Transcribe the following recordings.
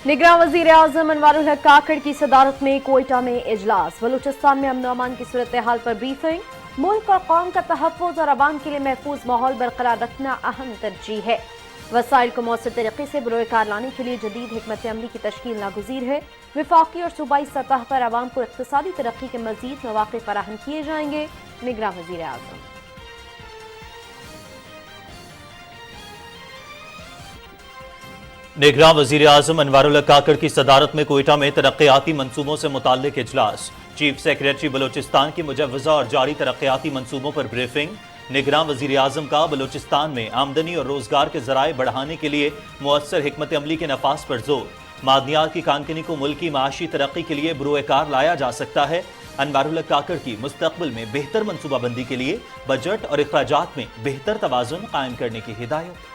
निगरां वज़ीर आज़म अनवारुल हक काकड़ की सदारत में कोयटा में इजलास। बलूचिस्तान में अमन अमान की सूरत हाल पर ब्रीफिंग। मुल्क और कौम का तहफ़्फ़ुज़ और अवाम के लिए महफूज माहौल बरकरार रखना अहम तरजीह है। वसाइल को मौसर तरीके से बरोए कार लाने के लिए जदीद हिकमत अमली की तश्कील नागुज़ीर है। वफाकी और सूबाई सतह पर अवाम को इक़्तिसादी तरक्की के मज़ीद मौक़े फराहम किए जाएंगे। निगरां वज़ीर आज़म। निगरां वज़ीर आज़म अनवारुल हक काकड़ की सदारत में कोयटा में तरक्याती मंसूबों से मुताल्लिक इजलास। चीफ सेक्रेटरी बलूचिस्तान की मुजव्वज़ा और जारी तरक्याती मंसूबों पर ब्रीफिंग। निगरां वज़ीर आज़म का बलूचिस्तान में आमदनी और रोजगार के ज़राए बढ़ाने के लिए मुअस्सर हिकमत अमली के नफाज पर जोर। मादनियात की कानकनी को मुल्की माशी तरक्की के लिए बरोए कार लाया जा सकता है। अनवारुल हक काकड़ की मुस्तक़बिल में बेहतर मनसूबाबंदी के लिए बजट और अखराजात में बेहतर तवाज़ुन कायम करने की हिदायत।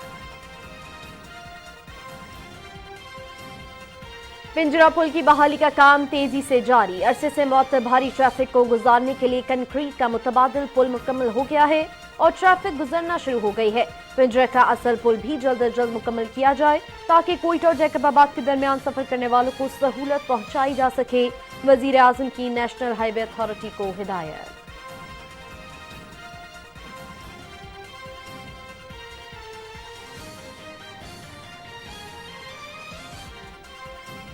पिंजरा पुल की बहाली का काम तेजी से जारी। अरसे से मौत भारी ट्रैफिक को गुजारने के लिए कंक्रीट का मुतबादिल पुल मुकम्मल हो गया है और ट्रैफिक गुजरना शुरू हो गई है। पिंजरा का असल पुल भी जल्द अज जल्द मुकम्मल किया जाए ताकि कोयटा और जैकबाबाद के दरमियान सफर करने वालों को सहूलत पहुंचाई जा सके। वजीर आजम की नेशनल हाईवे अथॉरिटी को हिदायत।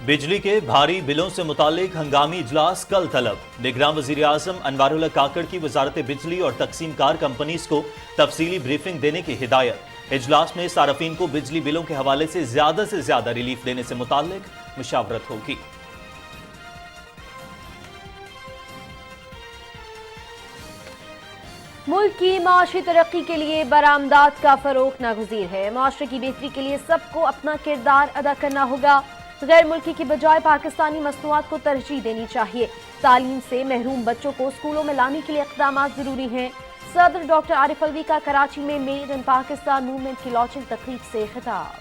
बिजली के भारी बिलों से मुतालिक हंगामी इजलास कल तलब। निगरां वज़ीर आज़म अनवारुल हक काकड़ की वजारत बिजली और तकसीम कार कंपनीज को तफसीली ब्रीफिंग देने की हिदायत। इजलास में सार्फिन को बिजली बिलों के हवाले से ज्यादा रिलीफ देने से मुतालिक मुशावरत होगी। मुल्क की माशी तरक्की के लिए बरामदात का फरोग नागुज़ीर है। माशरे की बेहतरी के लिए सबको अपना किरदार अदा करना होगा। गैर मुल्की की बजाय पाकिस्तानी मसनूआत को तरजीह देनी चाहिए। तालीम से महरूम बच्चों को स्कूलों में लाने के लिए इक़दाम जरूरी हैं। सदर डॉक्टर आरिफ अलवी का कराची में मेड इन पाकिस्तान मूवमेंट की लॉन्चिंग तकरीब से खिताब।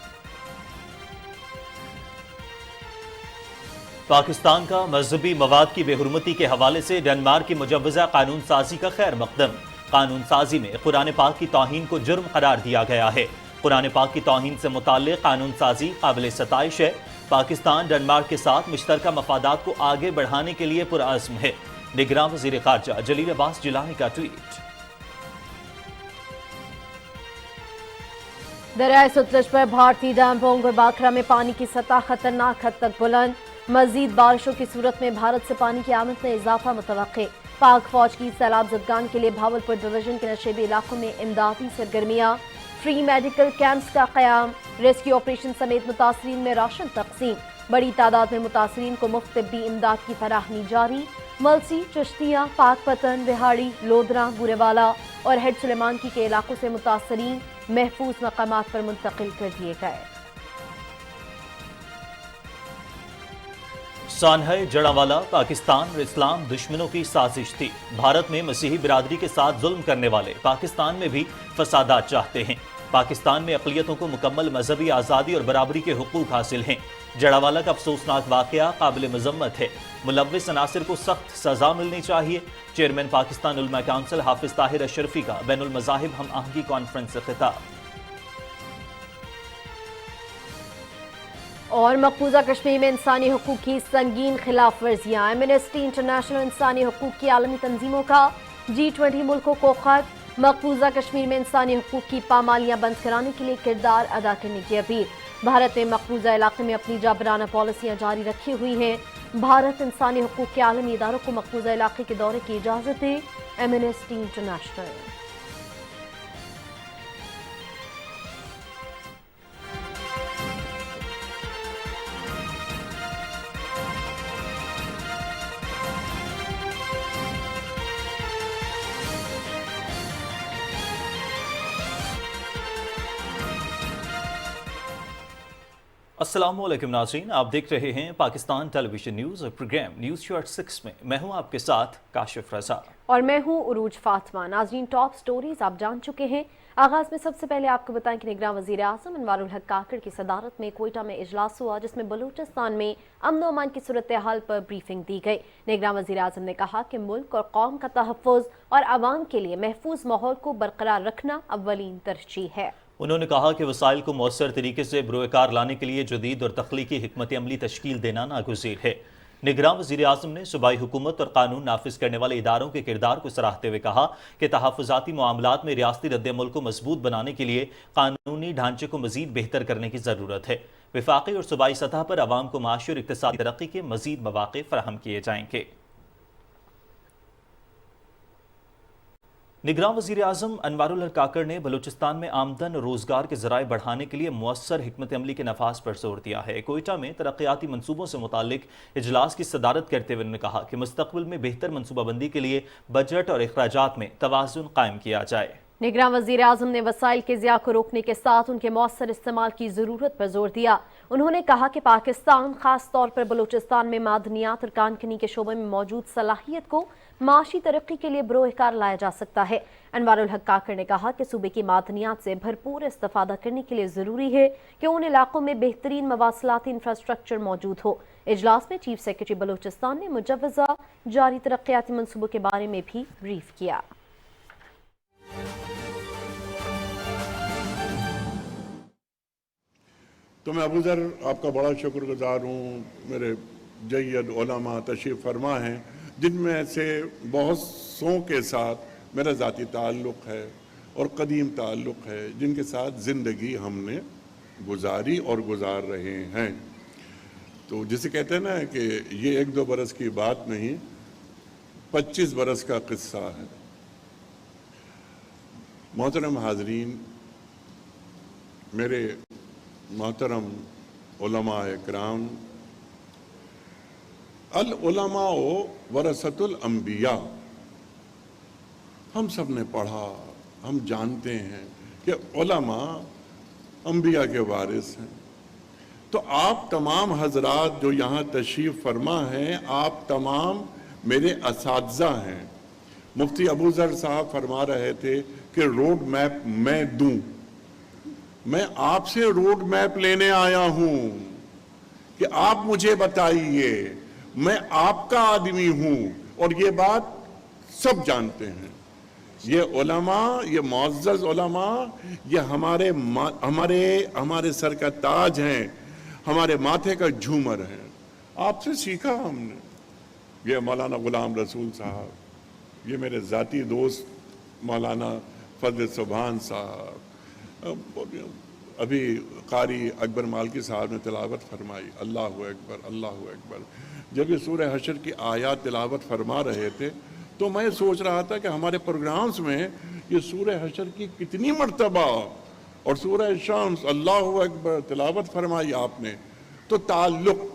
पाकिस्तान का मजहबी मवाद की बेहुरमती के हवाले से डेनमार्क की मुजव्वज़ा कानून साजी का खैर मकदम। कानून साजी में कुरान पाक की तौहीन को जुर्म करार दिया गया है। कुरान पाक की तौहीन से मुताल्लिक़ कानून साजी काबिल सताइश है। पाकिस्तान डेनमार्क के साथ मुश्तरका मफादात को आगे बढ़ाने के लिए पुरअज़्म है। निगरां वज़ीर ख़ारजा जलील अब्बास जिलानी का ट्वीट। दरियाए सतलुज पर भारतीय डैम पोंग और बाखरा में पानी की सतह खतरनाक हद तक बुलंद। मजीद बारिशों की सूरत में भारत से पानी की आमद में इजाफा मुतवक्के। पाक फौज की सैलाब ज़दगान के लिए भावलपुर डिवीजन के नशेबी इलाकों में इमदादी सरगर्मियां। फ्री मेडिकल कैंप्स का क़याम। रेस्क्यू ऑपरेशन समेत मुतासरीन में राशन तकसीम। बड़ी तादाद में मुतासरीन को मुफ्त तिब्बी इमदाद की फराहमी जारी। मलसी, चिश्तिया, पाकपतन, रिहाड़ी, लोधरा, बुरेवाला और हेड सुलेमानकी के इलाकों से मुतासरीन महफूज मकामात पर मुंतकिल कर दिए गए। सानहे जड़ावाला पाकिस्तान और इस्लाम दुश्मनों की साजिश थी। भारत में मसीही बिरादरी के साथ जुल्म करने वाले पाकिस्तान में भी फसादात चाहते हैं। पाकिस्तान में अक़लियतों को मुकम्मल मजहबी आज़ादी और बराबरी के हुकूक हासिल हैं। जड़ावाला का अफसोसनाक वाक़या काबिल मज़म्मत है। मुलव्विस अनासिर को सख्त सजा मिलनी चाहिए। चेयरमैन पाकिस्तान उलमा काउंसिल हाफिज ताहिर अशरफी का बैनुल मज़ाहिब हम आहंगी कॉन्फ्रेंस से खिताब। और मकबूजा कश्मीर में इंसानी हुकूक की संगीन खिलाफ वर्जियाँ। एमनेस्टी इंटरनेशनल इंसानी हुकूक की आलमी तंजीमों का G20 मुल्कों को खत। मकबूजा कश्मीर में इंसानी हुकूक की पामालियाँ बंद कराने के लिए किरदार अदा करने की अपील। भारत ने मकबूजा इलाके में अपनी जाबराना पॉलिसियाँ जारी रखी हुई हैं। भारत इंसानी हुकूक के आलमी इदारों को मकबूजा इलाके के दौरे की इजाज़त दे। Amnesty international. अस्सलामुअलैकुम नाज़रीन, आप देख रहे हैं पाकिस्तान टेलीविजन न्यूज़ और प्रोग्राम न्यूज़ शॉर्ट 6 में मैं हूं आपके साथ काशिफ रज़ा और मैं हूं उरूज फातिमा। नाज़रीन, टॉप स्टोरीज आप जान चुके हैं। आगाज में सबसे पहले आपको बताएं कि निगरां वज़ीर आज़म अनवारुल हक काकड़ की सदारत में कोयटा में इजलास हुआ, जिसमें बलूचिस्तान में अमन अमान की सूरत हाल पर ब्रीफिंग दी गई। निगरां वज़ीर आज़म ने कहा कि मुल्क और कौम का तहफ़्फ़ुज़ और आवाम के लिए महफूज माहौल को बरकरार रखना अव्वलीन तरजीह है। انہوں نے کہا کہ وسائل کو مؤثر طریقے سے بروئے کار لانے کے لیے جدید اور تخلیقی حکمت عملی تشکیل دینا ناگزیر ہے۔ نگراں وزیر اعظم نے صوبائی حکومت اور قانون نافذ کرنے والے اداروں کے کردار کو سراہتے ہوئے کہا کہ تحفظاتی معاملات میں ریاستی رد عمل کو مضبوط بنانے کے لیے قانونی ڈھانچے کو مزید بہتر کرنے کی ضرورت ہے۔ وفاقی اور صوبائی سطح پر عوام کو معاشی اور اقتصادی ترقی کے مزید مواقع فراہم کیے جائیں گے۔ نگراں وزیر اعظم انوار الحق کاکڑ نے بلوچستان میں آمدن اور روزگار کے ذرائع بڑھانے کے لیے مؤثر حکمت عملی کے نفاذ پر زور دیا ہے۔ کوئٹہ میں ترقیاتی منصوبوں سے متعلق اجلاس کی صدارت کرتے ہوئے انہوں نے کہا کہ مستقبل میں بہتر منصوبہ بندی کے لیے بجٹ اور اخراجات میں توازن قائم کیا جائے۔ نگراں وزیر اعظم نے وسائل کے ضیاع کو روکنے کے ساتھ ان کے مؤثر استعمال کی ضرورت پر زور دیا۔ انہوں نے کہا کہ پاکستان خاص طور پر بلوچستان میں معدنیات اور کان کنی کے شعبے میں موجود صلاحیت کو معاشی ترقی کے لیے بروئے کار لایا جا سکتا ہے۔ انوار الحق کاکڑ نے کہا کہ صوبے کی معدنیات سے بھرپور استفادہ کرنے کے لیے ضروری ہے کہ ان علاقوں میں بہترین مواصلاتی انفراسٹرکچر موجود ہو۔ اجلاس میں چیف سیکرٹری بلوچستان نے مجوزہ جاری ترقیاتی منصوبوں کے بارے میں بھی بریف کیا۔ تو میں ابو ذر آپ کا بڑا شکر گزار ہوں۔ میرے جید علماء تشریف فرما ہیں جن میں سے بہت سوں کے ساتھ میرا ذاتی تعلق ہے اور قدیم تعلق ہے، جن کے ساتھ زندگی ہم نے گزاری اور گزار رہے ہیں۔ تو جسے کہتے ہیں نا کہ یہ 1-2 برس کی بات نہیں، 25 برس کا قصہ ہے۔ محترم حاضرین، میرے محترم علماء اکرام، العلماء ورثۃ الانبیاء، ہم سب نے پڑھا، ہم جانتے ہیں کہ علماء انبیاء کے وارث ہیں۔ تو آپ تمام حضرات جو یہاں تشریف فرما ہیں، آپ تمام میرے اساتذہ ہیں۔ مفتی ابو ذر صاحب فرما رہے تھے کہ روڈ میپ میں دوں، میں آپ سے روڈ میپ لینے آیا ہوں کہ آپ مجھے بتائیے، میں آپ کا آدمی ہوں، اور یہ بات سب جانتے ہیں۔ یہ علماء، یہ معزز علماء، یہ ہمارے سر کا تاج ہیں، ہمارے ماتھے کا جھومر ہیں۔ آپ سے سیکھا ہم نے۔ یہ مولانا غلام رسول صاحب، یہ میرے ذاتی دوست مولانا فضل سبحان صاحب، ابھی قاری اکبر مالکی صاحب نے تلاوت فرمائی، اللہ اکبر اللہ اکبر۔ جب یہ سورہ حشر کی آیات تلاوت فرما رہے تھے تو میں سوچ رہا تھا کہ ہمارے پروگرامز میں یہ سورہ حشر کی کتنی مرتبہ اور سورہ شمس اللہ اکبر تلاوت فرمائی آپ نے۔ تو تعلق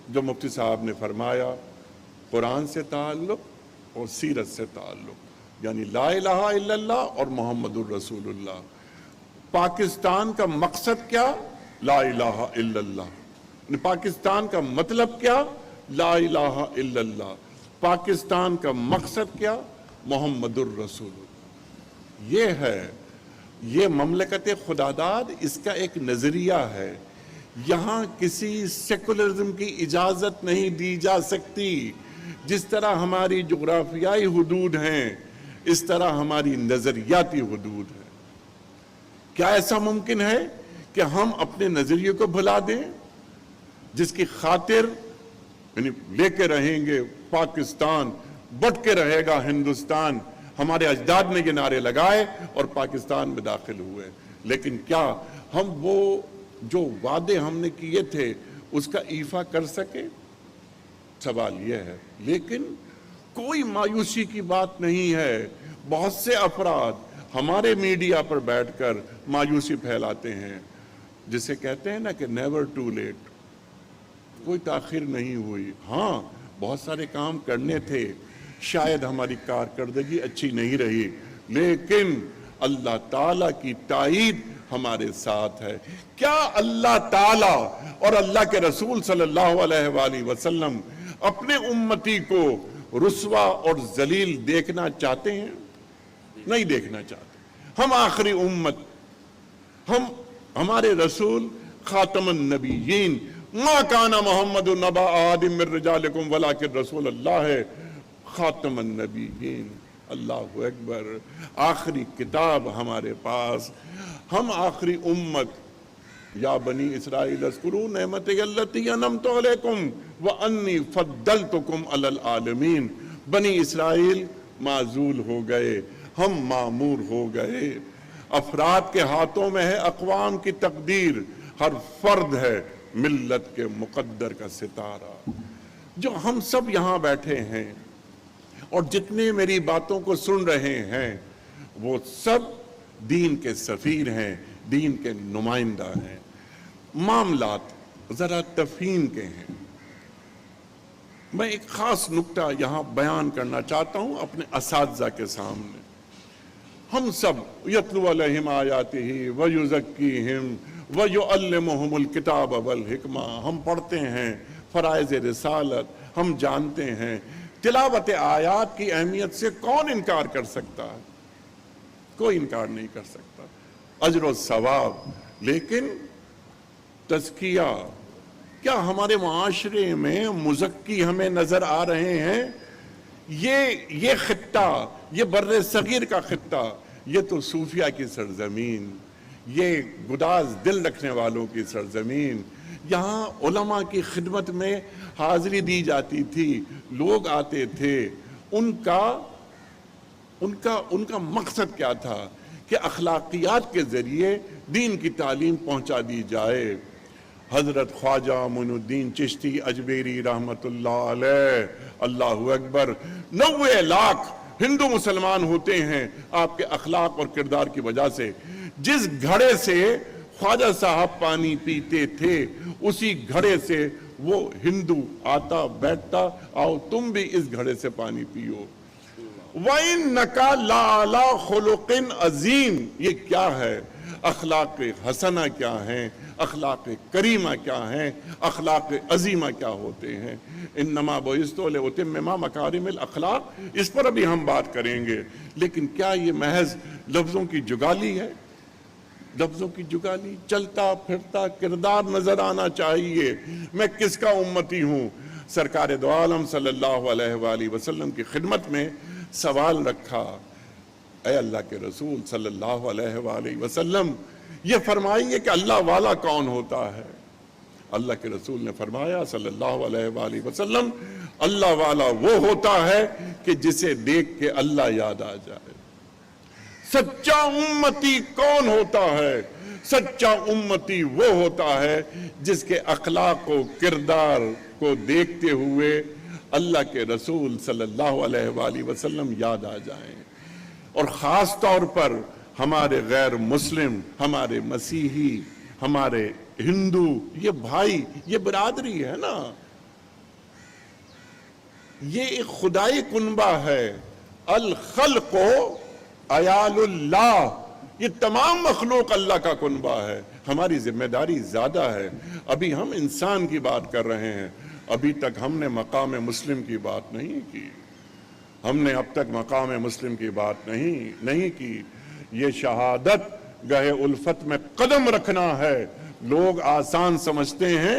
جو مفتی صاحب نے فرمایا، قرآن سے تعلق اور سیرت سے تعلق، یعنی لا الہ الا اللہ اور محمد الرسول اللہ۔ پاکستان کا مقصد کیا؟ لا الہ الا اللہ۔ پاکستان کا مطلب کیا؟ لا الہ الا اللہ۔ پاکستان کا مقصد کیا؟ محمد الرسول اللہ۔ یہ ہے، یہ مملکت خداداد، اس کا ایک نظریہ ہے۔ یہاں کسی سیکولرزم کی اجازت نہیں دی جا سکتی۔ جس طرح ہماری جغرافیائی حدود ہیں، اس طرح ہماری نظریاتی حدود ہیں۔ کیا ایسا ممکن ہے کہ ہم اپنے نظریے کو بھلا دیں، جس کی خاطر یعنی لے کے رہیں گے پاکستان، بٹ کے رہے گا ہندوستان؟ ہمارے اجداد نے یہ نعرے لگائے اور پاکستان میں داخل ہوئے، لیکن کیا ہم وہ جو وعدے ہم نے کیے تھے اس کا ایفا کر سکے؟ سوال یہ ہے۔ لیکن کوئی مایوسی کی بات نہیں ہے۔ بہت سے افراد ہمارے میڈیا پر بیٹھ کر مایوسی پھیلاتے ہیں، جسے کہتے ہیں نا کہ نیور ٹو لیٹ، کوئی تاخیر نہیں ہوئی۔ ہاں، بہت سارے کام کرنے تھے، شاید ہماری کارکردگی اچھی نہیں رہی، لیکن اللہ تعالیٰ کی تائید ہمارے ساتھ ہے۔ کیا اللہ تعالیٰ اور اللہ کے رسول صلی اللہ علیہ وآلہ وسلم اپنے امتی کو رسوا اور ذلیل دیکھنا چاہتے ہیں؟ نہیں دیکھنا چاہتے۔ ہم آخری امت، ہمارے رسول خاتم النبیین، ما کان محمد نبا آدم من رجالکم ولکن رسول اللہ ہے، خاتم النبیین۔ اللہ اکبر۔ آخری کتاب ہمارے پاس، हम आखिरी उम्मत या बनी इसराइल अस्कुरू नेमती अल्लती अनअमतु अलैकुम व अन्नी फद्दलतुकुम अलल आलमीन। बनी इसराइल माजूल हो गए, हम मामूर हो गए। अफराद के हाथों में है अक़वाम की तकदीर, हर फर्द है मिल्लत के मुक़द्दर का सितारा। जो हम सब यहाँ बैठे हैं और जितने मेरी बातों को सुन रहे हैं वो सब दीन के सफ़ीर हैं, दीन के नुमाइंदा हैं। मामलात ज़रा तफ़हीम के हैं। मैं एक ख़ास नुक्ता यहाँ बयान करना चाहता हूँ अपने असातिज़ा के सामने। हम सब यतलू अलैहिम आयातिही व युज़क्कीहिम व युअल्लिमुहुमुल किताब वल हिकमा, हम पढ़ते हैं फ़राइज़ रिसालत, हम जानते हैं। तिलावत आयात की अहमियत से कौन इनकार कर सकता है? कोई इनकार नहीं कर सकता। अजर व सवाब, लेकिन तज़किया, क्या हमारे माशरे में मुज़क्की हमें नज़र आ रहे हैं? ये खित्ता, ये बर्रे सगीर का खित्ता, ये तो सूफिया की सरजमीन, ये गुदाज दिल रखने वालों की सरजमीन। यहाँ उलमा की खिदमत में हाजिरी दी जाती थी, लोग आते थे। उनका मकसद क्या था कि अखलाकियात के ज़रिए दीन की तालीम पहुँचा दी जाए। हज़रत ख्वाजा मोइनुद्दीन चिश्ती अजमेरी रहमतुल्लाह अलैह, अल्लाहु अकबर, 90 लाख हिंदू मुसलमान होते हैं आपके अखलाक और किरदार की वजह से। जिस घड़े से ख्वाजा साहब पानी पीते थे उसी घड़े से वो हिंदू आता बैठता, आओ तुम भी इस घड़े से पानी पियो। वइन्नका लाला खुलुकिन अजीम, ये क्या है? अखलाक हसना क्या है, अखलाक करीमा क्या है, अखलाक अजीमा क्या होते हैं? इन्नमा बुइस्तु लिउतिम्मिमा मकारिमिल अखलाक, इस पर अभी हम बात करेंगे। लेकिन क्या ये महज लफ्ज़ों की जुगाली है? लफ्ज़ों की जुगाली, चलता फिरता किरदार नजर आना चाहिए। मैं किसका उम्मती हूँ? सरकार दो आलम सल्लल्लाहु अलैहि वसल्लम की खिदमत में सवाल रखा, ऐ अल्लाह के रसूल सल्लल्लाहु अलैहि वसल्लम, ये फरमाइए कि अल्लाह वाला कौन होता है? अल्लाह के रसूल ने फरमाया सल्लल्लाहु अलैहि वसल्लम, अल्लाह वाला वो होता है कि जिसे देख के अल्लाह याद आ जाए। सच्चा उम्मती कौन होता है? सच्चा उम्मती वो होता है जिसके अखलाक को, किरदार को देखते हुए अल्लाह के रसूल सल्लल्लाहु अलैहि वसल्लम याद आ जाएं। और ख़ास तौर पर हमारे गैर मुस्लिम, हमारे मसीही, हमारे हिंदू, ये भाई, ये बरादरी है ना, ये एक खुदाई कुनबा है। अल खल्को अयालुल्लाह, ये तमाम मखलूक अल्लाह का कुनबा है। हमारी जिम्मेदारी ज़्यादा है। अभी हम इंसान की बात कर रहे हैं, अभी तक हमने मकाम मुस्लिम की बात नहीं की। हमने अब तक मकाम मुस्लिम की बात नहीं की। ये शहादत गहे उल्फत में कदम रखना है। लोग आसान समझते हैं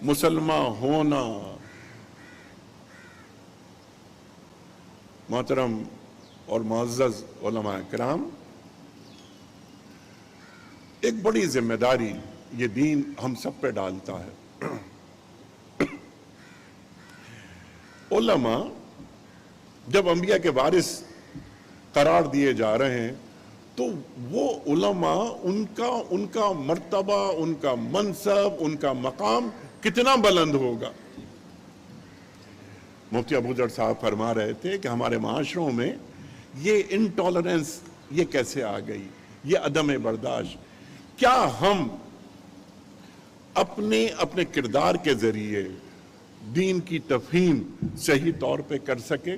मुसलमान होना। मोहतरम और मुअज़्ज़ज़ उलमा किराम, एक बड़ी जिम्मेदारी ये दीन हम सब पे डालता है। उलमा जब अंबिया के वारिस करार दिए जा रहे हैं तो वो उलमा, उनका मर्तबा, उनका मनसब, उनका मकाम कितना बुलंद होगा। मुफ्ती अबू जर साहब फरमा रहे थे कि हमारे माशरों में ये इनटॉलरेंस ये कैसे आ गई, ये अदम बर्दाश्त। क्या हम अपने किरदार के जरिए दीन की तफहीम सही तौर पे कर सके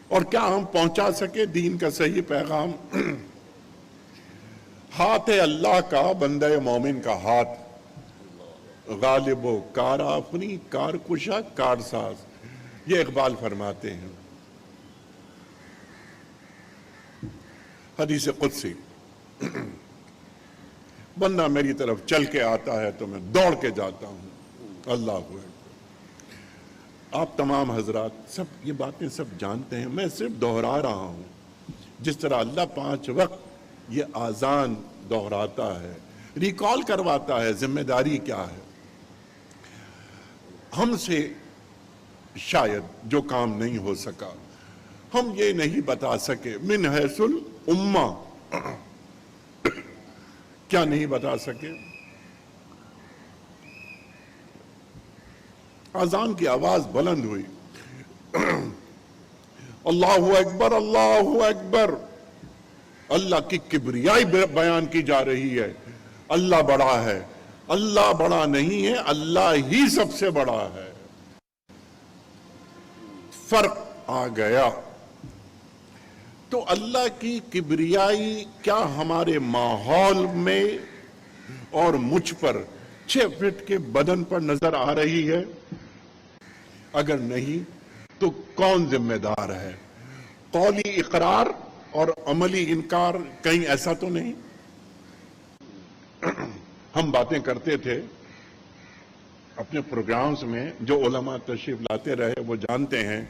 और क्या हम पहुंचा सके दीन का सही पैगाम? हाथ है अल्लाह का, बंदे मोमिन का हाथ, गालिबो कार आफनी, कार कुशा, कार साज, ये इकबाल फरमाते हैं। हदीस कुदसी, बंदा मेरी तरफ चल के आता है तो मैं दौड़ के जाता हूं। अल्लाह हू अकबर। आप तमाम हजरात सब ये बातें सब जानते हैं, मैं सिर्फ दोहरा रहा हूं। جس طرح اللہ 5 وقت یہ آذان دہراتا ہے، ریکال کرواتا ہے ذمہ داری کیا ہے. ہم سے شاید جو کام نہیں ہو سکا، ہم یہ نہیں بتا سکے من حیث الامہ، کیا نہیں بتا سکے؟ اذان کی آواز بلند ہوئی، اللہ اکبر اللہ اکبر، اللہ کی کبریائی بیان کی جا رہی ہے. اللہ بڑا ہے، اللہ بڑا نہیں ہے، اللہ ہی سب سے بڑا ہے. فرق آ گیا. تو اللہ کی کبریائی کیا ہمارے ماحول میں اور مجھ پر 6 فٹ کے بدن پر نظر آ رہی ہے؟ اگر نہیں تو کون ذمہ دار ہے؟ قولی اقرار اور عملی انکار، کہیں ایسا تو نہیں؟ ہم باتیں کرتے تھے اپنے پروگرامز میں، جو علماء تشریف لاتے رہے وہ جانتے ہیں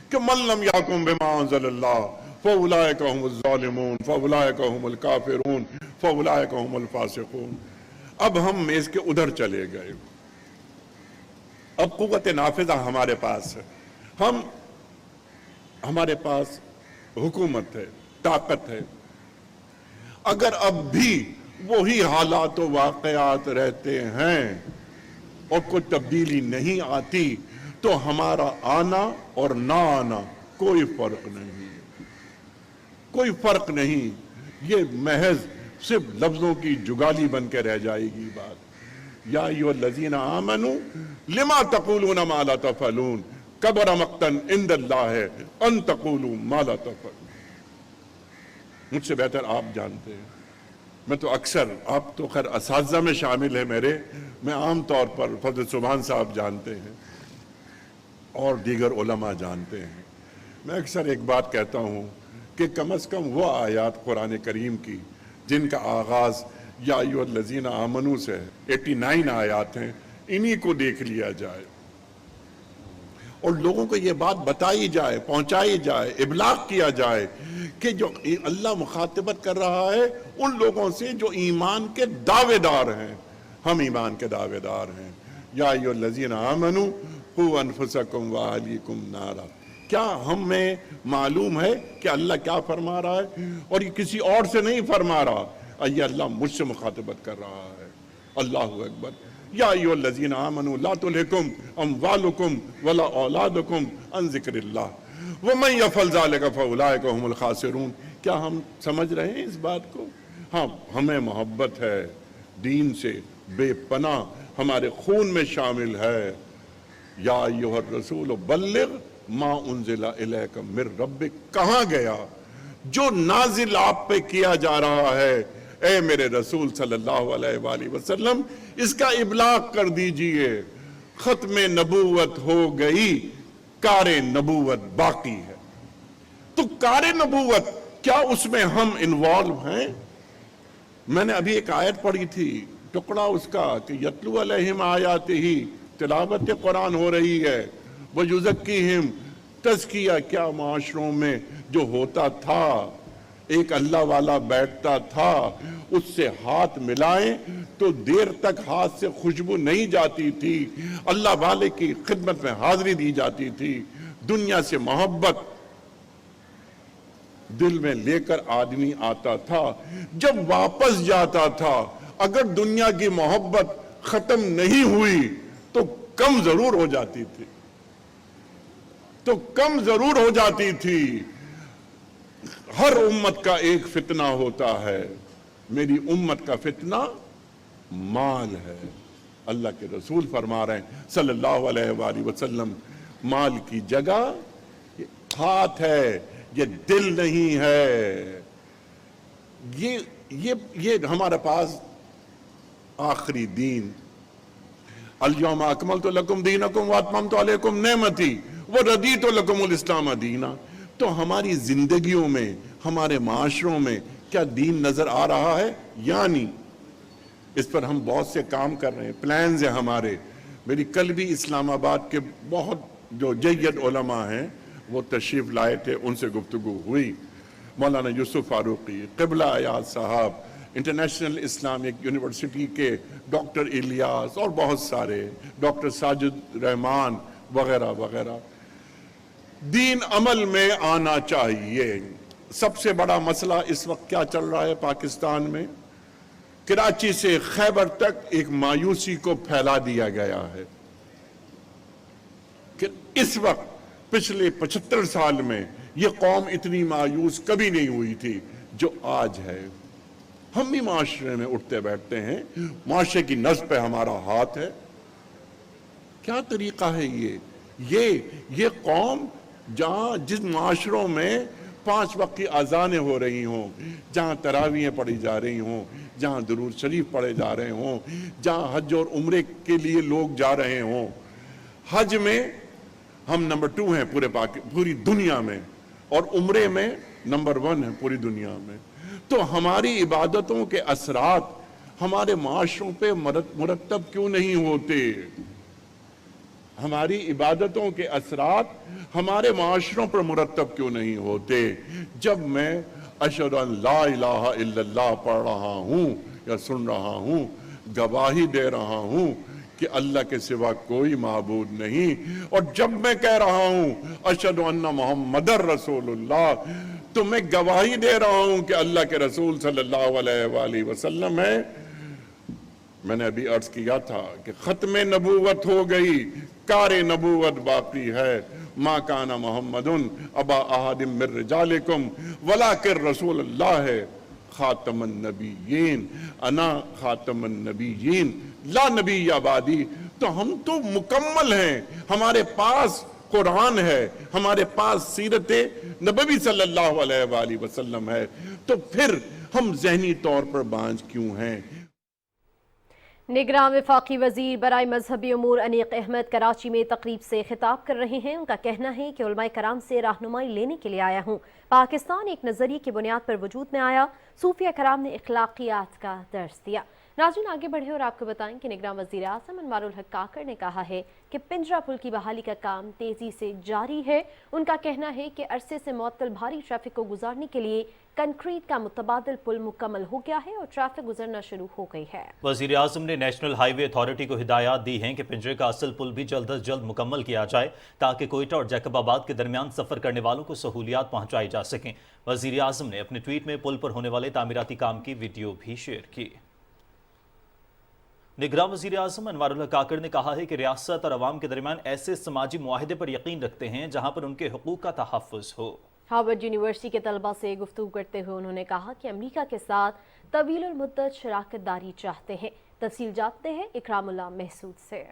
کہ من لم یحکم بما انزل اللہ فاولئک هم الظالمون فاولئک هم الکافرون فاولئک هم الفاسقون. اب ہم میز کے ادھر چلے گئے، اب قوت نافذہ ہمارے پاس ہے، ہمارے پاس حکومت ہے، طاقت ہے. اگر اب بھی وہی حالات و واقعات رہتے ہیں اور کوئی تبدیلی نہیں آتی تو ہمارا آنا اور نہ آنا کوئی فرق نہیں، کوئی فرق نہیں. یہ محض صرف لفظوں کی جگالی بن کے رہ جائے گی بات. یا ایھا الذین آمنوا لما تقولون ما لا تفعلون کبر مقتا عند اللہ ان تقولوا ما لا تفعلون. مجھ سے بہتر آپ جانتے ہیں. میں تو اکثر، آپ تو خیر اساتذہ میں شامل ہیں میرے، میں عام طور پر فضل سبحان صاحب جانتے ہیں اور دیگر علماء جانتے ہیں. میں اکثر ایک بات کہتا ہوں کہ کم از کم وہ آیات قرآن کریم کی جن کا آغاز یا ایھا الذین آمنوا سے 89 آیات ہیں، انہی کو دیکھ لیا جائے اور لوگوں کو یہ بات بتائی جائے، پہنچائی جائے، ابلاغ کیا جائے کہ جو اللہ مخاطبت کر رہا ہے ان لوگوں سے جو ایمان کے دعوے دار ہیں. ہم ایمان کے دعوے دار ہیں. یا ایھا الذین آمنوا قوا انفسکم واہلیکم نارا. کیا ہمیں معلوم ہے کہ اللہ کیا فرما رہا ہے؟ اور یہ کسی اور سے نہیں فرما رہا، یہ اللہ مجھ سے مخاطبت کر رہا ہے. اللہ اکبر. یا ایھا الذین آمنوا لا تلھکم اموالکم ولا اولادکم عن ذکر اللہ ومن یفعل ذلک فاولئک هم الخاسرون. کیا ہم سمجھ رہے ہیں اس بات کو؟ ہاں، ہمیں محبت ہے دین سے بے پناہ، ہمارے خون میں شامل ہے. یا ایھا الرسول بلغ ما انزل الیک من ربک. کہاں گیا جو نازل آپ پہ کیا جا رہا ہے، اے میرے رسول صلی اللہ علیہ وآلہ وسلم اس کا ابلاغ کر دیجئے. ختم نبوت ہو گئی، کار نبوت باقی ہے. تو کار نبوت کیا اس میں ہم انوالو ہیں؟ میں نے ابھی ایک آیت پڑھی تھی، ٹکڑا اس کا کہ یتلو علیہم آیاتہ، تلاوت قرآن ہو رہی ہے، وَيُزَكِّيهِمْ. تزکیہ کیا معاشروں میں جو ہوتا تھا، ایک اللہ والا بیٹھتا تھا، اس سے ہاتھ ملائیں تو دیر تک ہاتھ سے خوشبو نہیں جاتی تھی، اللہ والے کی خدمت میں حاضری دی جاتی تھی. دنیا سے محبت دل میں لے کر آدمی آتا تھا، جب واپس جاتا تھا اگر دنیا کی محبت ختم نہیں ہوئی تو کم ضرور ہو جاتی تھی، تو کم ضرور ہو جاتی تھی. ہر امت کا ایک فتنہ ہوتا ہے، میری امت کا فتنہ مال ہے. اللہ کے رسول فرما رہے ہیں صلی اللہ علیہ وآلہ وسلم، مال کی جگہ ہاتھ ہے، یہ دل نہیں ہے. یہ ہمارے پاس آخری دین، الیوم اکملت لکم دینکم واتممت علیکم نعمتی وردیت لکم الاسلام دینا. تو ہماری زندگیوں میں، ہمارے معاشروں میں کیا دین نظر آ رہا ہے؟ یعنی اس پر ہم بہت سے کام کر رہے ہیں، پلانز ہیں ہمارے. میری کل بھی اسلام آباد کے بہت جو جید علماء ہیں وہ تشریف لائے تھے، ان سے گفتگو ہوئی. मौलाना यूसुफ फारूकी, क़िबला अयाज साहब, इंटरनेशनल इस्लामिक यूनिवर्सिटी के डॉक्टर इलियास और बहुत सारे, डॉक्टर साजिद रहमान वगैरह वगैरह। दीन अमल में आना चाहिए। सबसे बड़ा मसला इस वक्त क्या चल रहा है पाकिस्तान में? कराची से खैबर तक एक मायूसी को फैला दिया गया है कि इस वक्त पिछले 75 साल में ये कौम इतनी मायूस कभी नहीं हुई थी जो आज है। हम भी माशरे में उठते बैठते हैं, माशरे की नज़्म पे हमारा हाथ है। क्या तरीका है ये कौम जहां जिस माशरों में 5 वक्त की अजानें हो रही हों, जहां तरावियाँ पढ़ी जा रही हों, जहां दुरूद शरीफ पढ़े जा रहे हों, जहां हज और उम्रे के लिए लोग जा रहे हों। हज में हम नंबर 2 हैं पूरी दुनिया में, और उम्रे में नंबर 1 है पूरी दुनिया में। तो हमारी इबादतों के असरात हमारे माशरों पे मुरतब क्यों नहीं होते? हमारी इबादतों के असरात हमारे माशरों पर मुरतब क्यों नहीं होते? जब मैं अशहदु अन ला इलाहा इल्लल्लाह पढ़ रहा हूँ या सुन रहा हूँ, गवाही दे रहा हूँ कि अल्लाह के सिवा कोई माबूद नहीं, और जब मैं कह रहा हूँ अशहदु अन्ना मुहम्मदर रसूलुल्लाह, तो मैं गवाही दे रहा हूँ कि अल्लाह के रसूल सल्लल्लाहु अलैहि वसल्लम है। मैंने अभी अर्ज किया था कि खत्म नबूवत हो गई, कार नबूवत बाकी है। मा काना मुहम्मदुन अबा अहादिम मिर रिजालिकुम वलाकिर रसूलुल्लाह है खातमन नबिय्यीन अना खातमन नबिय्यीन ला नबी आबादी। तो हम तो मुकम्मल हैं, हमारे पास कुरान है, हमारे पास सीरत नबवी सल्लल्लाहु अलैहि वसल्लम है, तो फिर हम ज़हनी तौर पर बांझ क्यों हैं? निगरान वफाकी वजीर बराए मजहबी उमूर अनीक अहमद कराची में तकरीब से खिताब कर रहे हैं। उनका कहना है कि उलमाए कराम से रहनुमाई लेने के लिए आया हूँ। पाकिस्तान एक नज़रिए की बुनियाद पर वजूद में आया, सूफिया कराम ने इखलाकियात का दर्स दिया। नाज़रीन आगे बढ़े और आपको बताएं कि निगरान वज़ीर आज़म अनवारुल हक काकड़ ने कहा है कि पिंजरा पुल की बहाली का काम तेज़ी से जारी है। उनका कहना है कि अरसे से मुअत्तल भारी ट्रैफिक को गुजारने के लिए कंक्रीट का मुतबादिल पुल मुकम्मल हो गया है और ट्रैफिक गुजरना शुरू हो गई है। वज़ीर आज़म ने नेशनल हाईवे अथॉरिटी को हिदायत दी हैं कि पिंजरे का असल पुल भी जल्द अज जल्द मुकम्मल किया जाए ताकि कोयटा और जैकबाबाद के दरमियान सफ़र करने वालों को सहूलियात पहुँचाई जा सकें। वज़ीर आज़म ने अपने ट्वीट में पुल पर होने वाले तामीराती काम की वीडियो भी शेयर की। निगरान वज़ीर आज़म अनवारुल हक काकड़ ने कहा है कि रियासत और अवाम के दरमियान ऐसे समाजी मुआहिदे पर यकीन रखते हैं जहाँ पर उनके हुकूक का तहफ़्फ़ुज़ हो। हार्वर्ड यूनिवर्सिटी के तलबा से गुफ्तगू करते हुए उन्होंने कहा कि अमरीका के साथ तवील मुद्दत शराकत दारी चाहते हैं। तफसील जानते हैं इकरामुल्लाह महसूद से।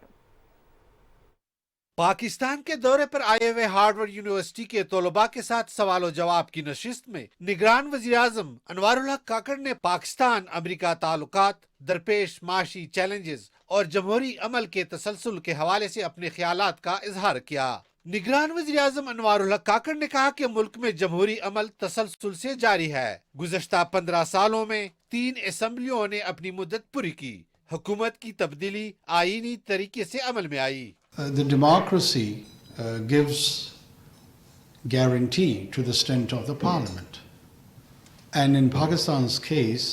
पाकिस्तान के दौरे पर आए हुए हार्वर्ड यूनिवर्सिटी के तलबा के साथ सवाल और जवाब की नशिस्त में निगरान वज़ीर आज़म अनवारुल हक काकड़ ने पाकिस्तान अमरीका ताल्लुकात, दरपेश माशी चैलेंजेस और जमहूरी अमल के तसलसल के हवाले से अपने ख्यालात का इजहार किया। निगरान वज़ीर आज़म अनवारुल हक काकड़ ने कहा कि मुल्क में जमहूरी अमल तसलसल से जारी है। गुज़श्ता 15 सालों में 3 असम्बलियों ने अपनी मुद्दत पूरी की। हुकूमत की तब्दीली आईनी तरीके से अमल में आई। The democracy gives guarantee to the strength of the parliament. And in Pakistan's case,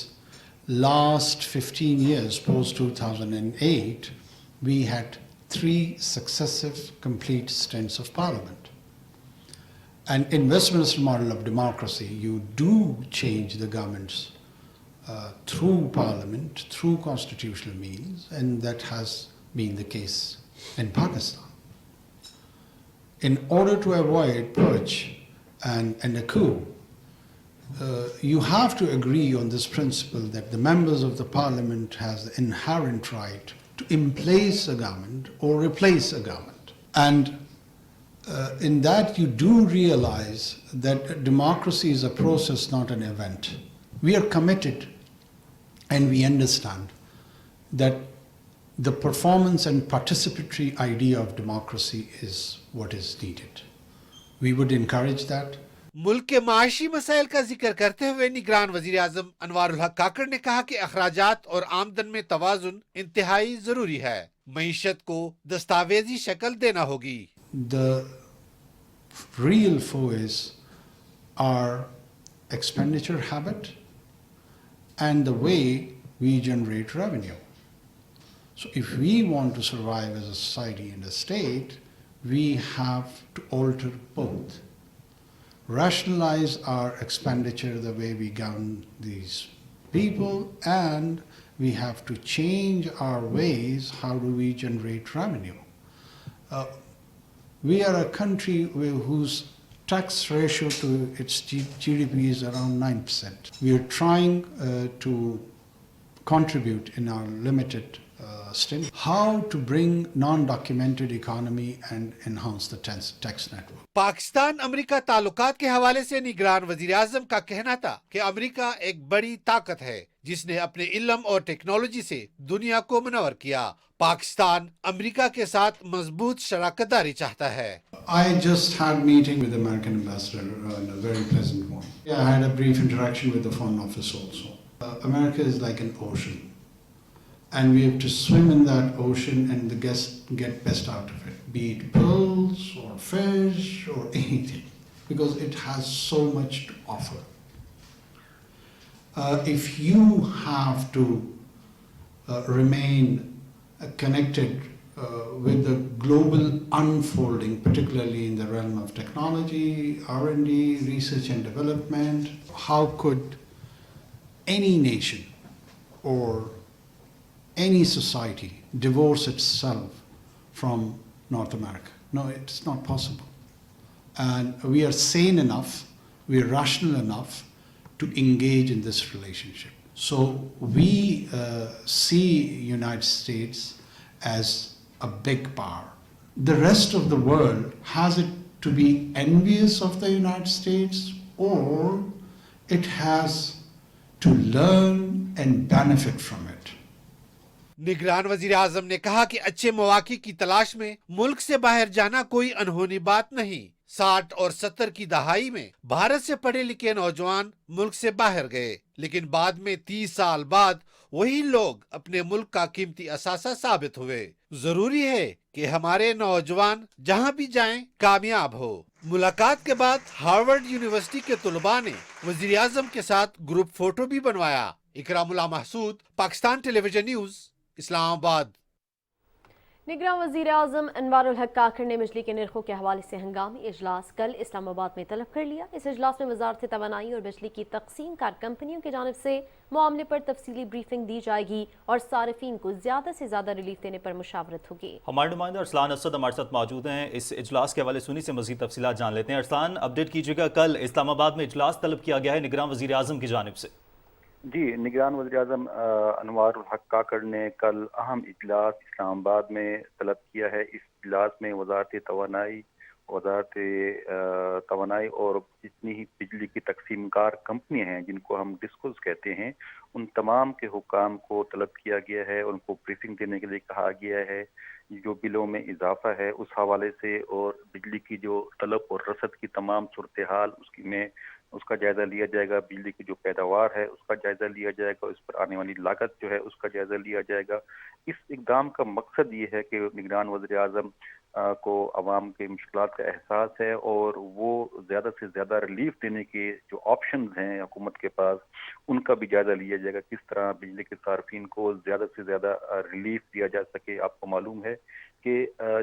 last 15 years, post-2008, we had 3 successive complete stints of parliament. And in Westminster model of democracy, you do change the governments through parliament, through constitutional means, and that has been the case in Pakistan. In order to avoid purge and a coup, you have to agree on this principle that the members of the parliament has the inherent right to emplace a government or replace a government. And in that you do realize that democracy is a process, not an event. We are committed and we understand that the performance and participatory idea of democracy is what is needed. We would encourage that. मुल्क के माशी मसाइल का जिक्र करते हुए निगरान वज़ीर आज़म अनवारुल हक काकड़ ने कहा कि अखराजात और आमदन में तवाज़ुन इंतहाई जरूरी है। मईशत को दस्तावेजी शक्ल देना होगी। The real foes are expenditure habit and the way we generate revenue. So if we want to survive as a society and a state, we have to alter both. Rationalize our expenditure the way we govern these people, and we have to change our ways. How do we generate revenue? We are a country whose tax ratio to its GDP is around 9%. We are trying to contribute in our limited stint how to bring non-documented economy and enhance the tax network. Pakistan America ताल्लुकात के हवाले से निगरान वजीर आजम का कहना था कि अमेरिका एक बड़ी ताकत है जिसने अपने इल्म और टेक्नोलॉजी से दुनिया को मुनव्वर किया। पाकिस्तान अमेरिका के साथ मजबूत शराकतदारी चाहता है। I just had a meeting with the American ambassador in a very pleasant one. I had a brief interaction with the foreign office also. America is like an ocean, and we have to swim in that ocean and the guests get best out of it, be it pearls or fish or anything, because it has so much to offer. If you have to remain connected with the global unfolding, particularly in the realm of technology, R&D, research and development, how could any nation or any society divorce itself from North America? No, it's not possible. And we are sane enough, we are rational enough to engage in this relationship. So we see United States as a big power. The rest of the world has it to be envious of the United States, or it has to learn and benefit from it. निगरान वजीर आजम ने कहा कि अच्छे मौके की तलाश में मुल्क से बाहर जाना कोई अनहोनी बात नहीं। 60 और 70 की दहाई में भारत से पढ़े लिखे नौजवान मुल्क से बाहर गए, लेकिन बाद में 30 साल बाद वही लोग अपने मुल्क का कीमती असासा साबित हुए। जरूरी है कि हमारे नौजवान जहां भी जाएं कामयाब हो। मुलाकात के बाद हार्वर्ड यूनिवर्सिटी के तुलबा ने वजीर आजम के साथ ग्रुप फोटो भी बनवाया। Ikramullah Mehsud, Pakistan television news, Islamabad. निगरान वजीर आजम अनवारुल हक काकड़ ने बिजली के निर्खों के हवाले से हंगामी इजलास कल इस्लामाबाद में तलब कर लिया। इस इजलास में वजारत तवानाई और बिजली की तकसीम कार कंपनियों की जानिब से मामले पर तफसीली ब्रीफिंग दी जाएगी और सारिफीन को ज्यादा से ज्यादा रिलीफ देने पर मुशावरत होगी। हमारे नुमाइंदा अरसलान असद हमारे साथ मौजूद हैं। इस इजलास के हवाले सुनी से मजीद तफसीलात जान लेते हैं। अरसलान, अपडेट कीजिएगा, कल इस्लामाबाद में इजलास तलब किया गया है निगरान वजीर आजम की जानिब से। जी, निगरान वज़ीर आज़म अनवारुल हक काकड़ ने कल अहम इजलास इस्लामाबाद में तलब किया है। इस इजलास में वजारत तवानाई और जितनी ही बिजली की तकसीमकार कंपनियां हैं जिनको हम डिस्कोस कहते हैं, उन तमाम के हुकाम को तलब किया गया है, उनको ब्रीफिंग देने के लिए कहा गया है। जो बिलों में इजाफा है उस हवाले से और बिजली की जो तलब और रसद की तमाम सूरत हाल उसका जायज़ा लिया जाएगा। बिजली की जो पैदावार है उसका जायज़ा लिया जाएगा, उस पर आने वाली लागत जो है उसका जायज़ा लिया जाएगा। इस इक़दाम का मकसद ये है कि निगरान वज़ीर आज़म को अवाम के मुश्किलात का एहसास है और वो ज़्यादा से ज़्यादा रिलीफ देने के जो ऑप्शंस हैं हुकूमत के पास उनका भी जायज़ा लिया जाएगा, किस तरह बिजली के सार्फिन को ज़्यादा से ज़्यादा रिलीफ दिया जा सके। आपको मालूम है कि